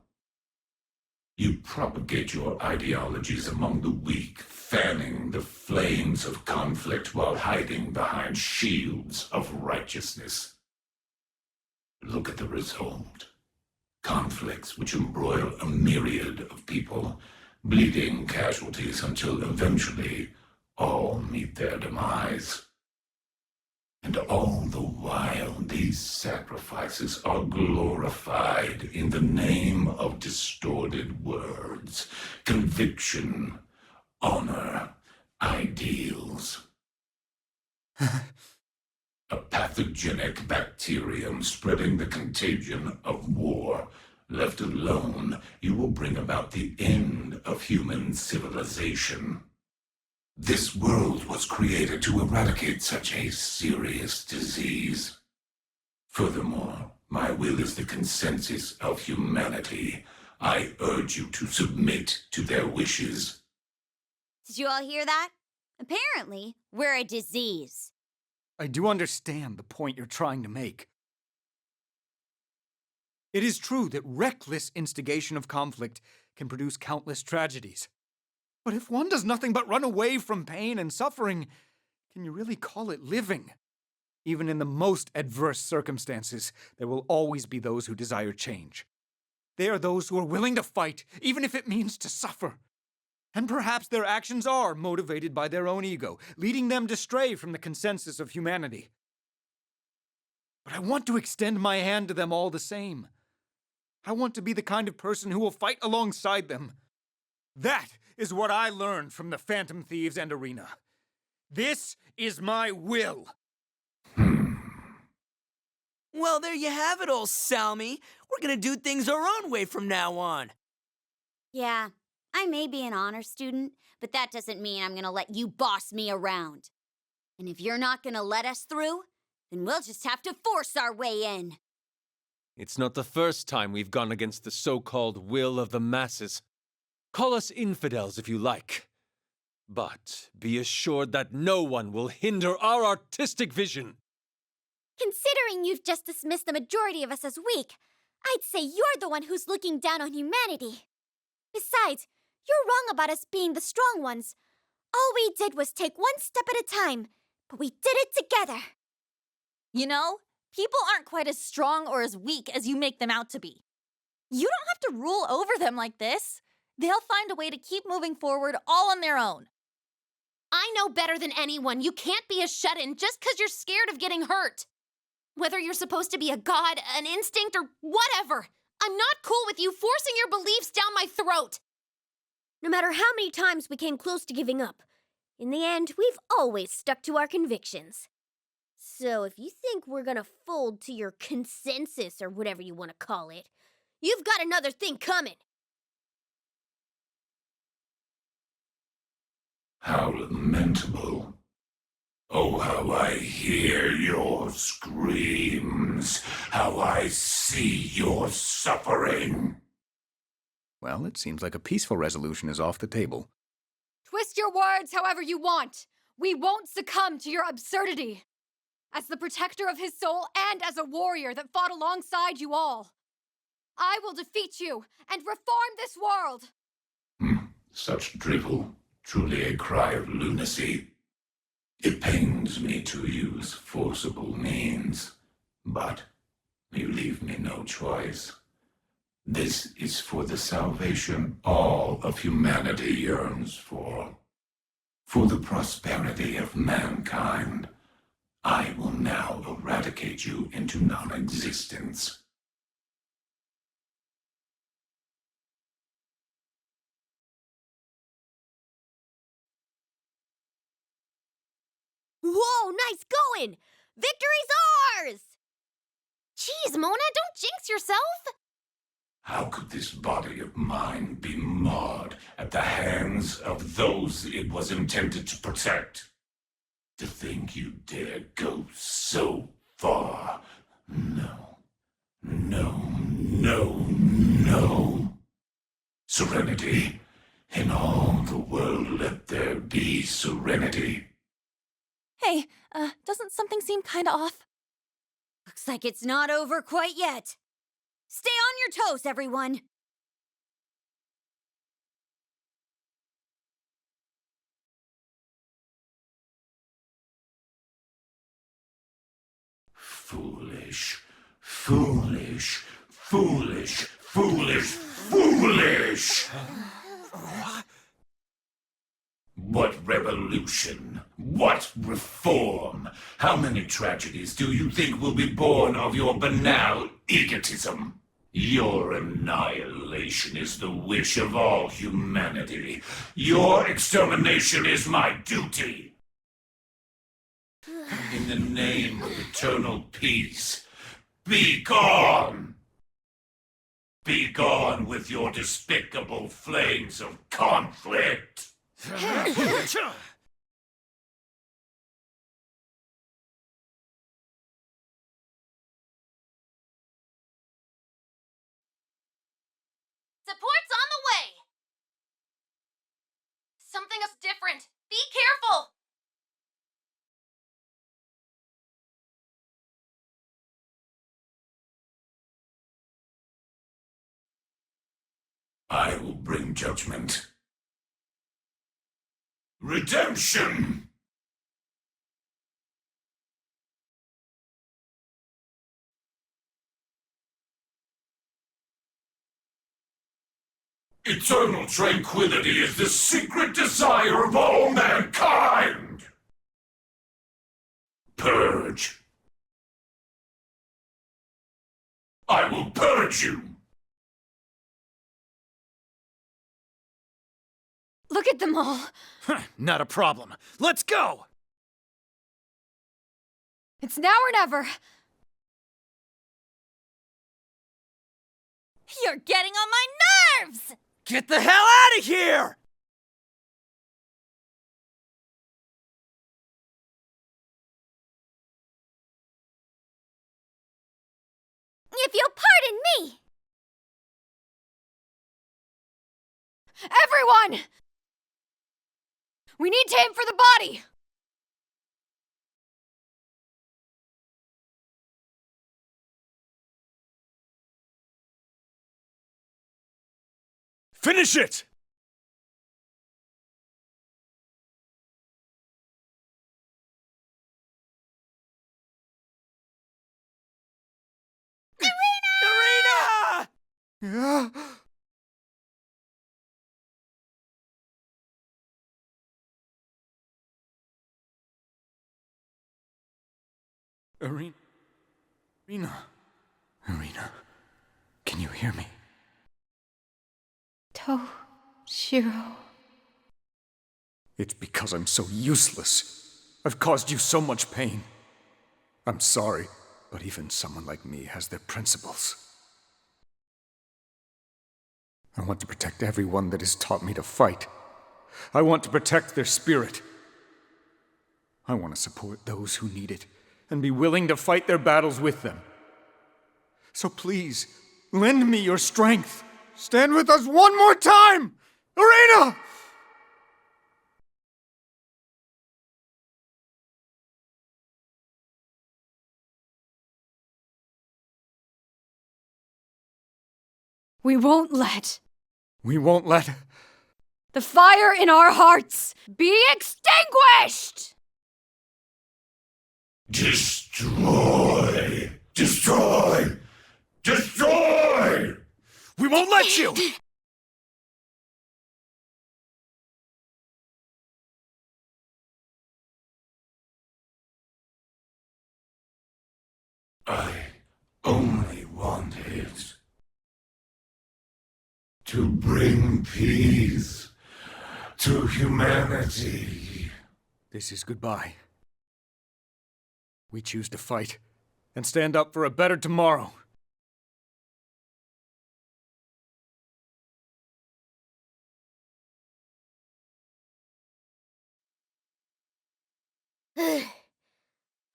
You propagate your ideologies among the weak, fanning the flames of conflict while hiding behind shields of righteousness. Look at the result. Conflicts which embroil a myriad of people, bleeding casualties until eventually all meet their demise. And all the while, these sacrifices are glorified in the name of distorted words, conviction, honor, ideals. A pathogenic bacterium spreading the contagion of war. Left alone, you will bring about the end of human civilization. This world was created to eradicate such a serious disease. Furthermore, my will is the consensus of humanity. I urge you to submit to their wishes. Did you all hear that? Apparently, we're a disease. I do understand the point you're trying to make. It is true that reckless instigation of conflict can produce countless tragedies. But if one does nothing but run away from pain and suffering, can you really call it living? Even in the most adverse circumstances, there will always be those who desire change. They are those who are willing to fight, even if it means to suffer. And perhaps their actions are motivated by their own ego, leading them to stray from the consensus of humanity. But I want to extend my hand to them all the same. I want to be the kind of person who will fight alongside them. That is what I learned from the Phantom Thieves and Arena. This is my will. Well, there you have it, old Salmi. We're gonna do things our own way from now on. Yeah, I may be an honor student, but that doesn't mean I'm gonna let you boss me around. And if you're not gonna let us through, then we'll just have to force our way in. It's not the first time we've gone against the so-called will of the masses. Call us infidels if you like. But be assured that no one will hinder our artistic vision. Considering you've just dismissed the majority of us as weak, I'd say you're the one who's looking down on humanity. Besides, you're wrong about us being the strong ones. All we did was take one step at a time, but we did it together. You know, people aren't quite as strong or as weak as you make them out to be. You don't have to rule over them like this. They'll find a way to keep moving forward all on their own. I know better than anyone. You can't be a shut-in just because you're scared of getting hurt. Whether you're supposed to be a god, an instinct, or whatever, I'm not cool with you forcing your beliefs down my throat. No matter how many times we came close to giving up, in the end, we've always stuck to our convictions. So if you think we're gonna fold to your consensus or whatever you want to call it, you've got another thing coming. How lamentable. Oh, how I hear your screams. How I see your suffering. Well, it seems like a peaceful resolution is off the table. Twist your words however you want. We won't succumb to your absurdity. As the protector of his soul and as a warrior that fought alongside you all, I will defeat you and reform this world. Such drivel. Truly a cry of lunacy. It pains me to use forcible means, but you leave me no choice. This is for the salvation all of humanity yearns for the prosperity of mankind. I will now eradicate you into non-existence. Whoa, nice going! Victory's ours! Jeez, Mona, don't jinx yourself. How could this body of mine be marred at the hands of those it was intended to protect? To think you dare go so far. No. No, no, no. Serenity. In all the world let there be serenity. Hey, doesn't something seem kinda off? Looks like it's not over quite yet. Stay on your toes, everyone. Foolish, Foolish, foolish, foolish, foolish! What revolution? What reform? How many tragedies do you think will be born of your banal egotism? Your annihilation is the wish of all humanity. Your extermination is my duty. In the name of eternal peace, be gone! Be gone with your despicable flames of conflict! Support's on the way! Something is different. Be careful! I will bring judgment. Redemption! Eternal tranquility is the secret desire of all mankind! Purge. I will purge you! Look at them all. Not a problem. Let's go! It's now or never. You're getting on my nerves! Get the hell out of here! If you'll pardon me! Everyone! We need to aim for the body! Finish it! Arena! Arena. Arena. Can you hear me? Shiro. It's because I'm so useless. I've caused you so much pain. I'm sorry, but even someone like me has their principles. I want to protect everyone that has taught me to fight. I want to protect their spirit. I want to support those who need it and be willing to fight their battles with them. So please, lend me your strength. Stand with us one more time! Arena! We won't let We won't let... the fire in our hearts be extinguished! Destroy! Destroy! Destroy! We won't let you! I only wanted to bring peace to humanity. This is goodbye. We choose to fight and stand up for a better tomorrow.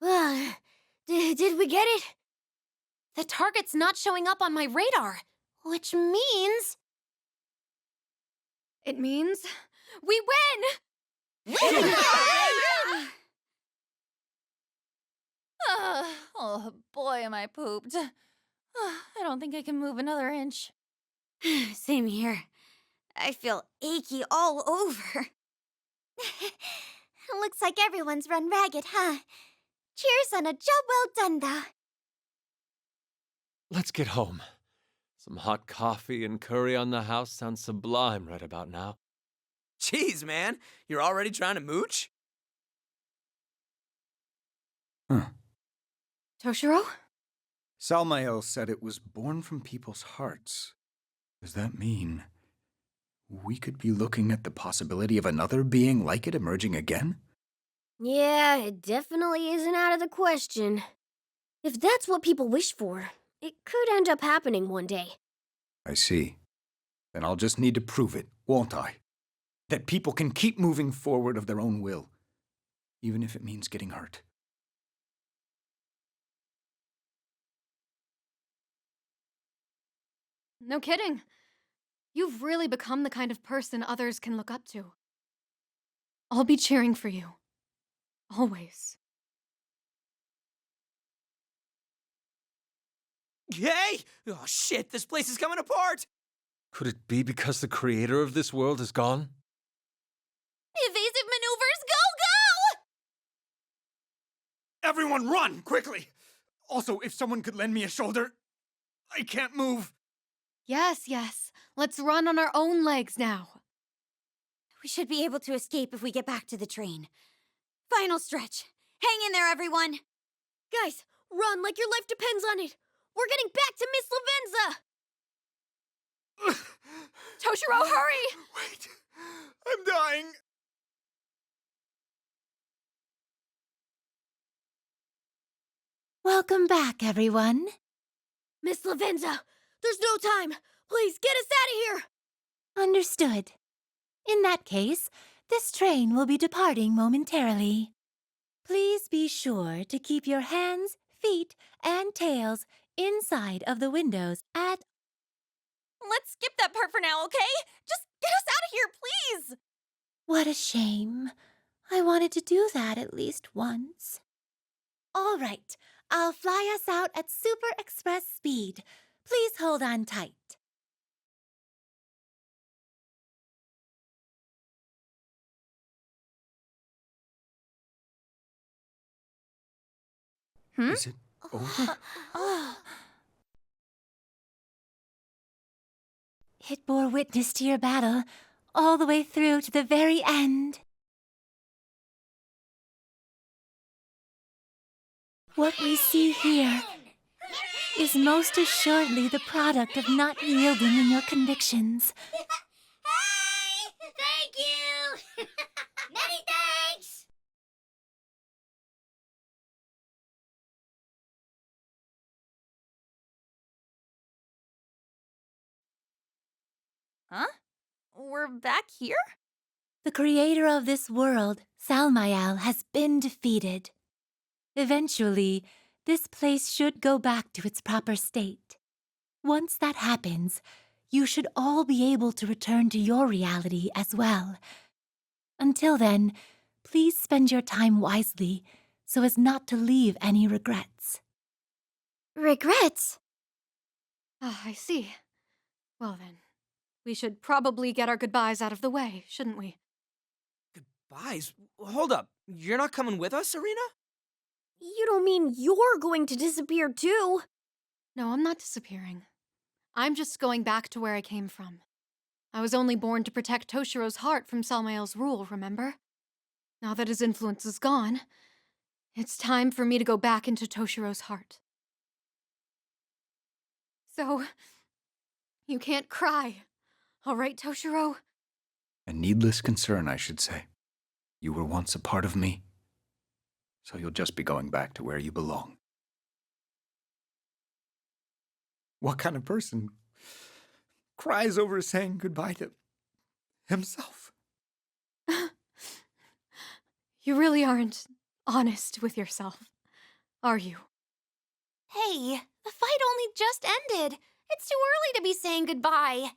Well, did we get it? The target's not showing up on my radar, which means... It means we win! Oh boy, am I pooped. I don't think I can move another inch. Same here. I feel achy all over. Looks like everyone's run ragged, huh? Cheers on a job well done, though. Let's get home. Some hot coffee and curry on the house sounds sublime right about now. Jeez, man, you're already trying to mooch? Huh. Toshiro? Salmael said it was born from people's hearts. Does that mean we could be looking at the possibility of another being like it emerging again? Yeah, it definitely isn't out of the question. If that's what people wish for, it could end up happening one day. I see. Then I'll just need to prove it, won't I? That people can keep moving forward of their own will, even if it means getting hurt. No kidding. You've really become the kind of person others can look up to. I'll be cheering for you. Always. Yay! Oh shit, this place is coming apart! Could it be because the creator of this world is gone? Evasive maneuvers, go, Everyone run, quickly! Also, if someone could lend me a shoulder, I can't move. Yes, yes. Let's run on our own legs now. We should be able to escape if we get back to the train. Final stretch. Hang in there, everyone. Guys, run like your life depends on it. We're getting back to Miss Lavenza! Toshiro, hurry! Wait, I'm dying. Welcome back, everyone. Miss Lavenza, there's no time. Please get us out of here. Understood. In that case, this train will be departing momentarily. Please be sure to keep your hands, feet, and tails inside of the windows at... Let's skip that part for now, okay? Just get us out of here, please! What a shame. I wanted to do that at least once. All right, I'll fly us out at super express speed. Please hold on tight. Is it over? It bore witness to your battle all the way through to the very end. What we see here is most assuredly the product of not yielding in your convictions. Hey! Thank you! Many thanks! Huh? We're back here? The creator of this world, Salmael, has been defeated. Eventually, this place should go back to its proper state. Once that happens, you should all be able to return to your reality as well. Until then, please spend your time wisely so as not to leave any regrets. Regrets? Ah, I see. Well then, we should probably get our goodbyes out of the way, shouldn't we? Goodbyes? Hold up, you're not coming with us, Serena? You don't mean you're going to disappear too? No, I'm not disappearing. I'm just going back to where I came from. I was only born to protect Toshiro's heart from Salmael's rule, remember? Now that his influence is gone, it's time for me to go back into Toshiro's heart. So, you can't cry. All right, Toshiro? A needless concern, I should say. You were once a part of me, so you'll just be going back to where you belong. What kind of person cries over saying goodbye to himself? You really aren't honest with yourself, are you? Hey, the fight only just ended. It's too early to be saying goodbye.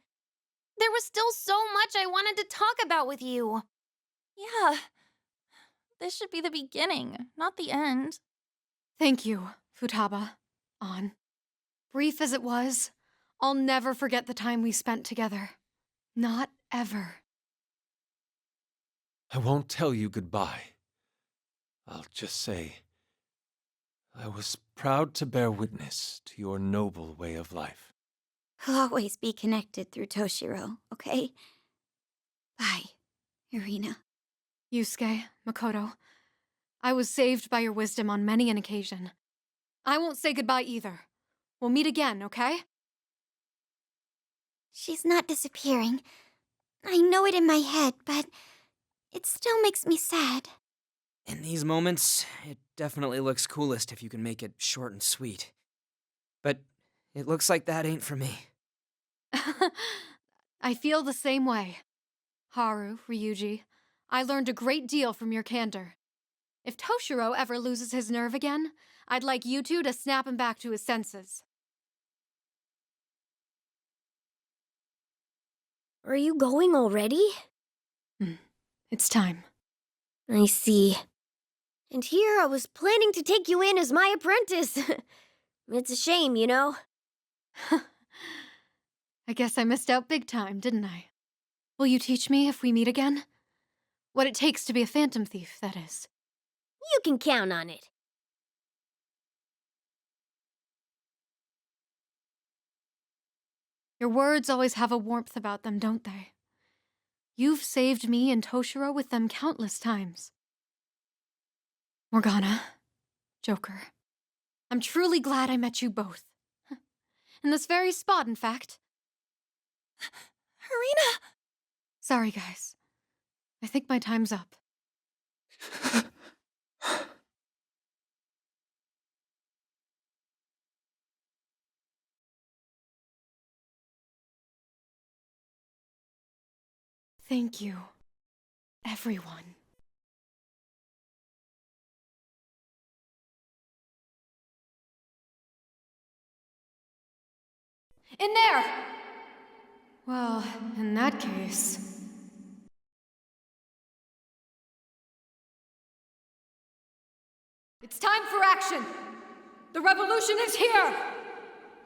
There was still so much I wanted to talk about with you. Yeah. This should be the beginning, not the end. Thank you, Futaba. An. Brief as it was, I'll never forget the time we spent together. Not ever. I won't tell you goodbye. I'll just say, I was proud to bear witness to your noble way of life. We'll always be connected through Toshiro, okay? Bye, Irina. Yusuke, Makoto, I was saved by your wisdom on many an occasion. I won't say goodbye either. We'll meet again, okay? She's not disappearing. I know it in my head, but it still makes me sad. In these moments, it definitely looks coolest if you can make it short and sweet. But it looks like that ain't for me. I feel the same way. Haru, Ryuji, I learned a great deal from your candor. If Toshiro ever loses his nerve again, I'd like you two to snap him back to his senses. Are you going already? It's time. I see. And here I was planning to take you in as my apprentice. It's a shame, you know? I guess I missed out big time, didn't I? Will you teach me if we meet again? What it takes to be a phantom thief, that is. You can count on it. Your words always have a warmth about them, don't they? You've saved me and Toshiro with them countless times. Morgana, Joker, I'm truly glad I met you both. In this very spot, in fact. Irina! Sorry, guys. I think my time's up. Thank you, everyone. In there! Well, in that case... It's time for action! The revolution is here!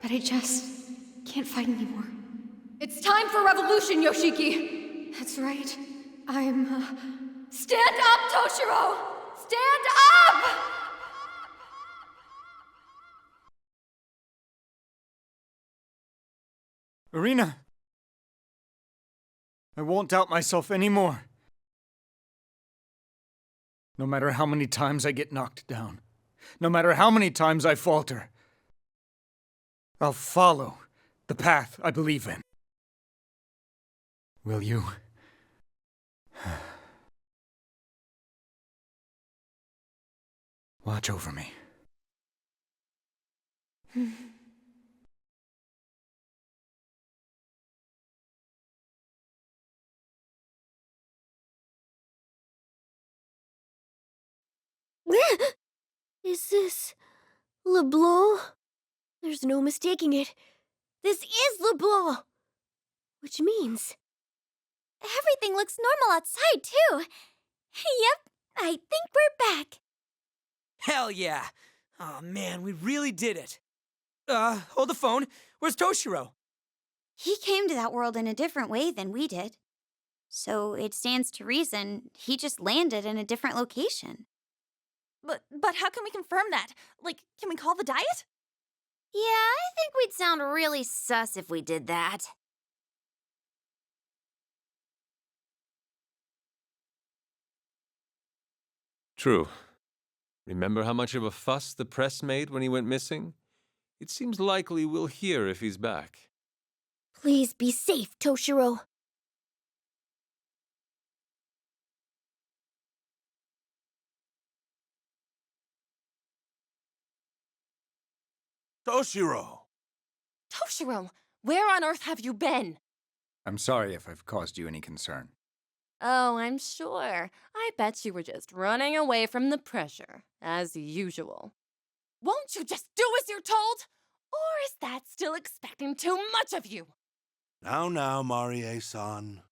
But I just can't fight anymore. It's time for revolution, Yoshiki! That's right. Stand up, Toshiro! Stand up! Irina! I won't doubt myself anymore. No matter how many times I get knocked down, no matter how many times I falter, I'll follow the path I believe in. Will you? Watch over me. Is this LeBlanc? There's no mistaking it. This is LeBlanc! Which means... Everything looks normal outside, too. Yep, I think we're back. Hell yeah! Oh man, we really did it. Hold the phone. Where's Toshiro? He came to that world in a different way than we did. So it stands to reason he just landed in a different location. But how can we confirm that? Like, can we call the diet? Yeah, I think we'd sound really sus if we did that. True. Remember how much of a fuss the press made when he went missing? It seems likely we'll hear if he's back. Please be safe, Toshiro. Toshiro! Toshiro, where on earth have you been? I'm sorry if I've caused you any concern. Oh, I'm sure. I bet you were just running away from the pressure, as usual. Won't you just do as you're told? Or is that still expecting too much of you? Now, Marie-san.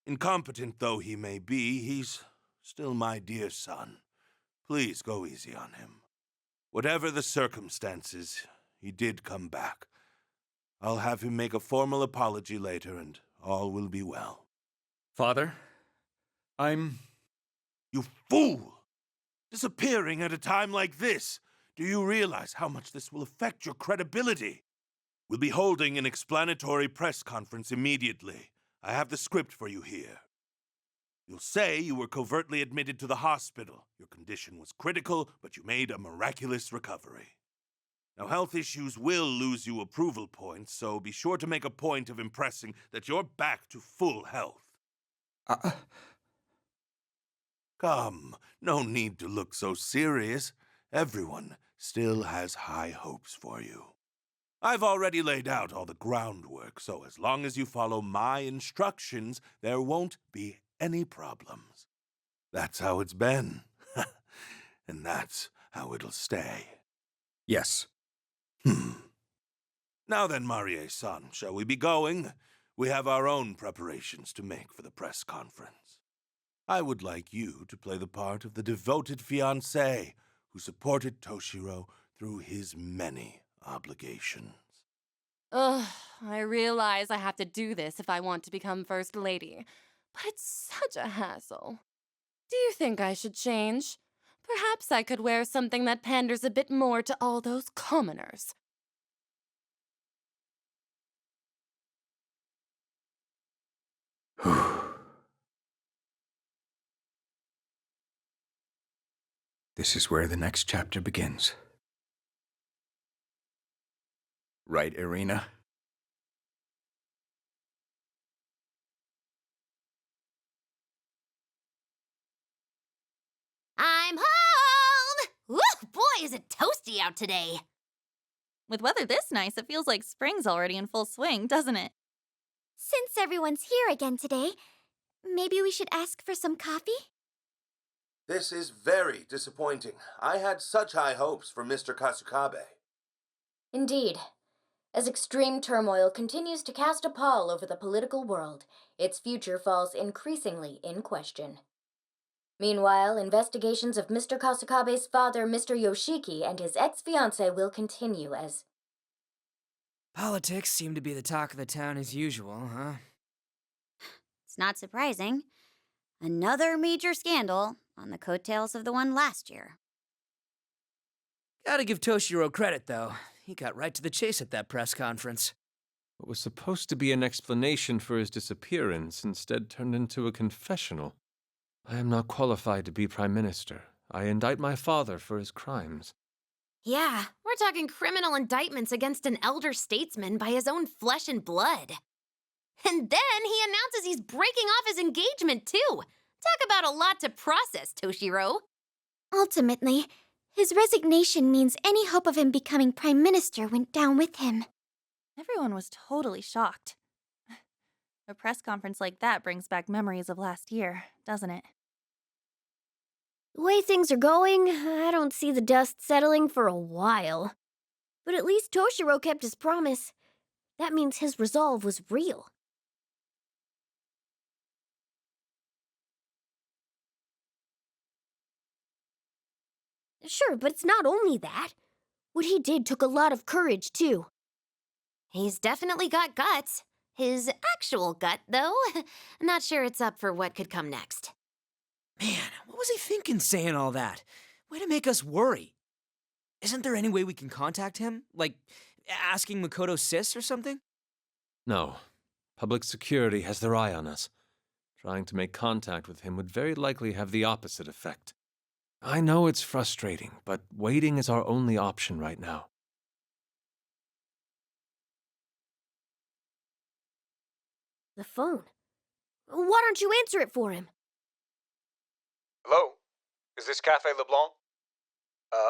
Incompetent though he may be, he's still my dear son. Please go easy on him. Whatever the circumstances, he did come back. I'll have him make a formal apology later, and all will be well. Father, You fool! Disappearing at a time like this! Do you realize how much this will affect your credibility? We'll be holding an explanatory press conference immediately. I have the script for you here. You'll say you were covertly admitted to the hospital. Your condition was critical, but you made a miraculous recovery. Now, health issues will lose you approval points, so be sure to make a point of impressing that you're back to full health. Come, no need to look so serious. Everyone still has high hopes for you. I've already laid out all the groundwork, so as long as you follow my instructions, there won't be any problems. That's how it's been. And that's how it'll stay. Yes. Now then, Marie-san, shall we be going? We have our own preparations to make for the press conference. I would like you to play the part of the devoted fiancé who supported Toshiro through his many obligations. Ugh, I realize I have to do this if I want to become First Lady, but it's such a hassle. Do you think I should change? Perhaps I could wear something that panders a bit more to all those commoners. This is where the next chapter begins. Right, Irina? I'm home! Woo, boy, is it toasty out today. With weather this nice, it feels like spring's already in full swing, doesn't it? Since everyone's here again today, maybe we should ask for some coffee? This is very disappointing. I had such high hopes for Mr. Kasukabe. Indeed. As extreme turmoil continues to cast a pall over the political world, its future falls increasingly in question. Meanwhile, investigations of Mr. Kasukabe's father, Mr. Yoshiki, and his ex-fiancée will continue as... Politics seem to be the talk of the town as usual, huh? It's not surprising. Another major scandal on the coattails of the one last year. Gotta give Toshiro credit, though. He got right to the chase at that press conference. What was supposed to be an explanation for his disappearance instead turned into a confessional. I am not qualified to be Prime Minister. I indict my father for his crimes. Yeah, we're talking criminal indictments against an elder statesman by his own flesh and blood. And then he announces he's breaking off his engagement, too. Talk about a lot to process, Toshiro. Ultimately, his resignation means any hope of him becoming Prime Minister went down with him. Everyone was totally shocked. A press conference like that brings back memories of last year, doesn't it? The way things are going, I don't see the dust settling for a while. But at least Toshiro kept his promise. That means his resolve was real. Sure, but it's not only that. What he did took a lot of courage, too. He's definitely got guts. His actual gut, though, not sure it's up for what could come next. Man, what was he thinking saying all that? Way to make us worry. Isn't there any way we can contact him? Like, asking Makoto Sis or something? No. Public security has their eye on us. Trying to make contact with him would very likely have the opposite effect. I know it's frustrating, but waiting is our only option right now. The phone. Why don't you answer it for him? Hello? Is this Cafe LeBlanc?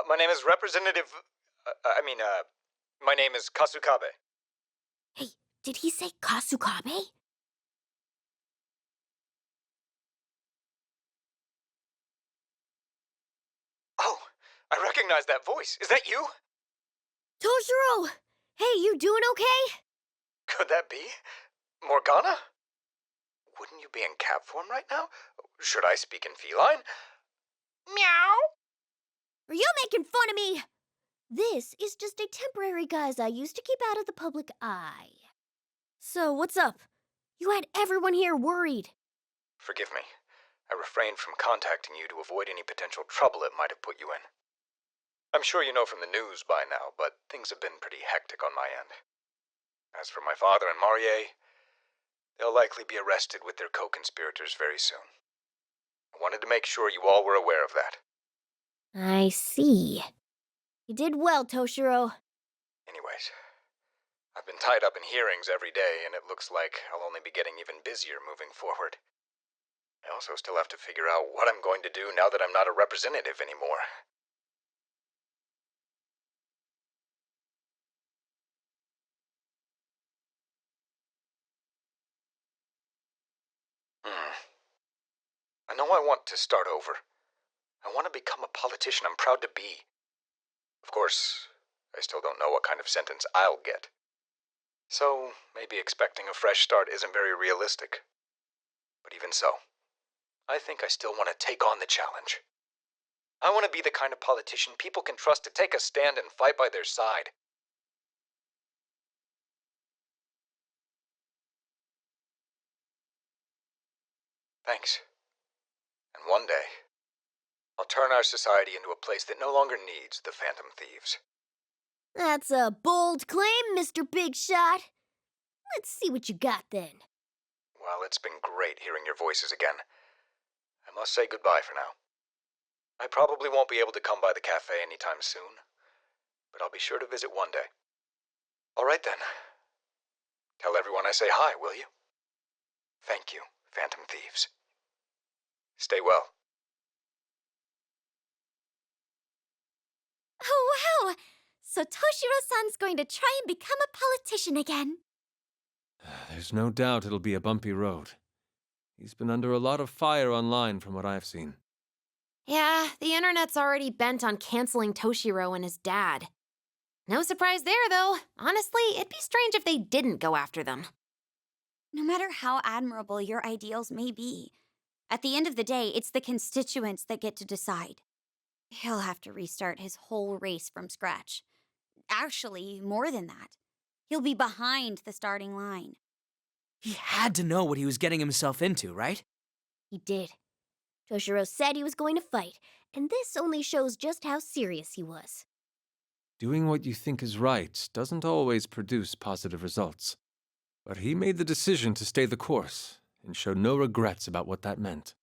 My name is Representative... my name is Kasukabe. Hey, did he say Kasukabe? Oh, I recognize that voice. Is that you? Toshiro! Hey, you doing okay? Could that be? Morgana? Wouldn't you be in cat form right now? Should I speak in feline? Meow! Are you making fun of me? This is just a temporary guise I used to keep out of the public eye. So, what's up? You had everyone here worried. Forgive me. I refrained from contacting you to avoid any potential trouble it might have put you in. I'm sure you know from the news by now, but things have been pretty hectic on my end. As for my father and Marie, they'll likely be arrested with their co-conspirators very soon. I wanted to make sure you all were aware of that. I see. You did well, Toshiro. Anyways, I've been tied up in hearings every day, and it looks like I'll only be getting even busier moving forward. I also still have to figure out what I'm going to do now that I'm not a representative anymore. I know I want to start over. I want to become a politician I'm proud to be. Of course, I still don't know what kind of sentence I'll get. So, maybe expecting a fresh start isn't very realistic. But even so, I think I still want to take on the challenge. I want to be the kind of politician people can trust to take a stand and fight by their side. Thanks. And one day, I'll turn our society into a place that no longer needs the Phantom Thieves. That's a bold claim, Mr. Big Shot. Let's see what you got then. Well, it's been great hearing your voices again. I must say goodbye for now. I probably won't be able to come by the cafe anytime soon, but I'll be sure to visit one day. All right then. Tell everyone I say hi, will you? Thank you, Phantom Thieves. Stay well. Oh, wow! So Toshiro-san's going to try and become a politician again. There's no doubt it'll be a bumpy road. He's been under a lot of fire online from what I've seen. Yeah, the internet's already bent on canceling Toshiro and his dad. No surprise there, though. Honestly, it'd be strange if they didn't go after them. No matter how admirable your ideals may be, at the end of the day, it's the constituents that get to decide. He'll have to restart his whole race from scratch. Actually, more than that. He'll be behind the starting line. He had to know what he was getting himself into, right? He did. Toshiro said he was going to fight, and this only shows just how serious he was. Doing what you think is right doesn't always produce positive results. But he made the decision to stay the course and showed no regrets about what that meant.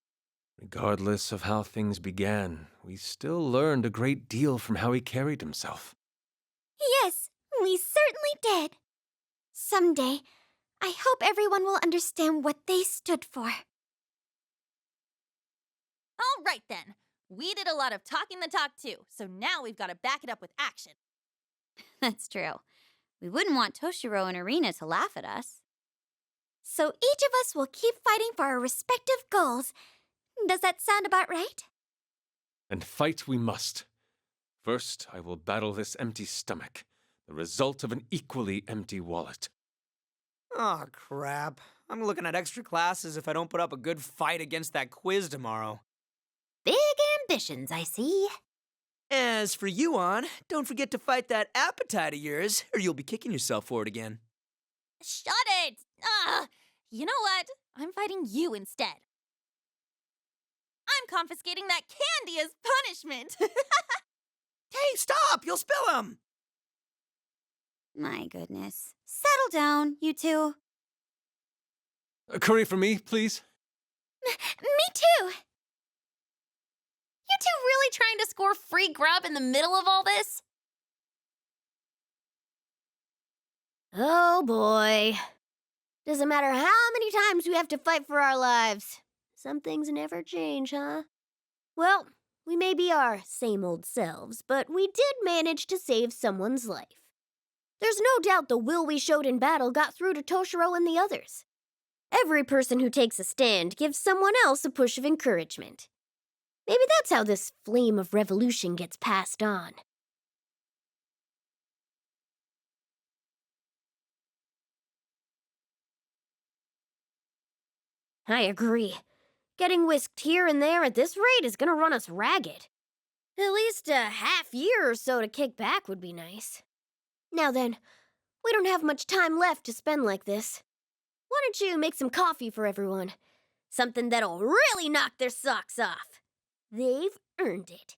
Regardless of how things began, we still learned a great deal from how he carried himself. Yes, we certainly did. Someday, I hope everyone will understand what they stood for. All right, then. We did a lot of talking the talk, too, so now we've got to back it up with action. That's true. We wouldn't want Toshiro and Arena to laugh at us. So each of us will keep fighting for our respective goals. Does that sound about right? And fight we must. First, I will battle this empty stomach, the result of an equally empty wallet. Aw, crap. I'm looking at extra classes if I don't put up a good fight against that quiz tomorrow. Big ambitions, I see. As for you, An, don't forget to fight that appetite of yours, or you'll be kicking yourself for it again. Shut it! You know what? I'm fighting you instead. I'm confiscating that candy as punishment. Hey, stop! You'll spill them! My goodness. Settle down, you two. A curry for me, please? Me too. You two really trying to score free grub in the middle of all this? Oh boy. Doesn't matter how many times we have to fight for our lives. Some things never change, huh? Well, we may be our same old selves, but we did manage to save someone's life. There's no doubt the will we showed in battle got through to Toshiro and the others. Every person who takes a stand gives someone else a push of encouragement. Maybe that's how this flame of revolution gets passed on. I agree. Getting whisked here and there at this rate is gonna run us ragged. At least a half year or so to kick back would be nice. Now then, we don't have much time left to spend like this. Why don't you make some coffee for everyone? Something that'll really knock their socks off. They've earned it.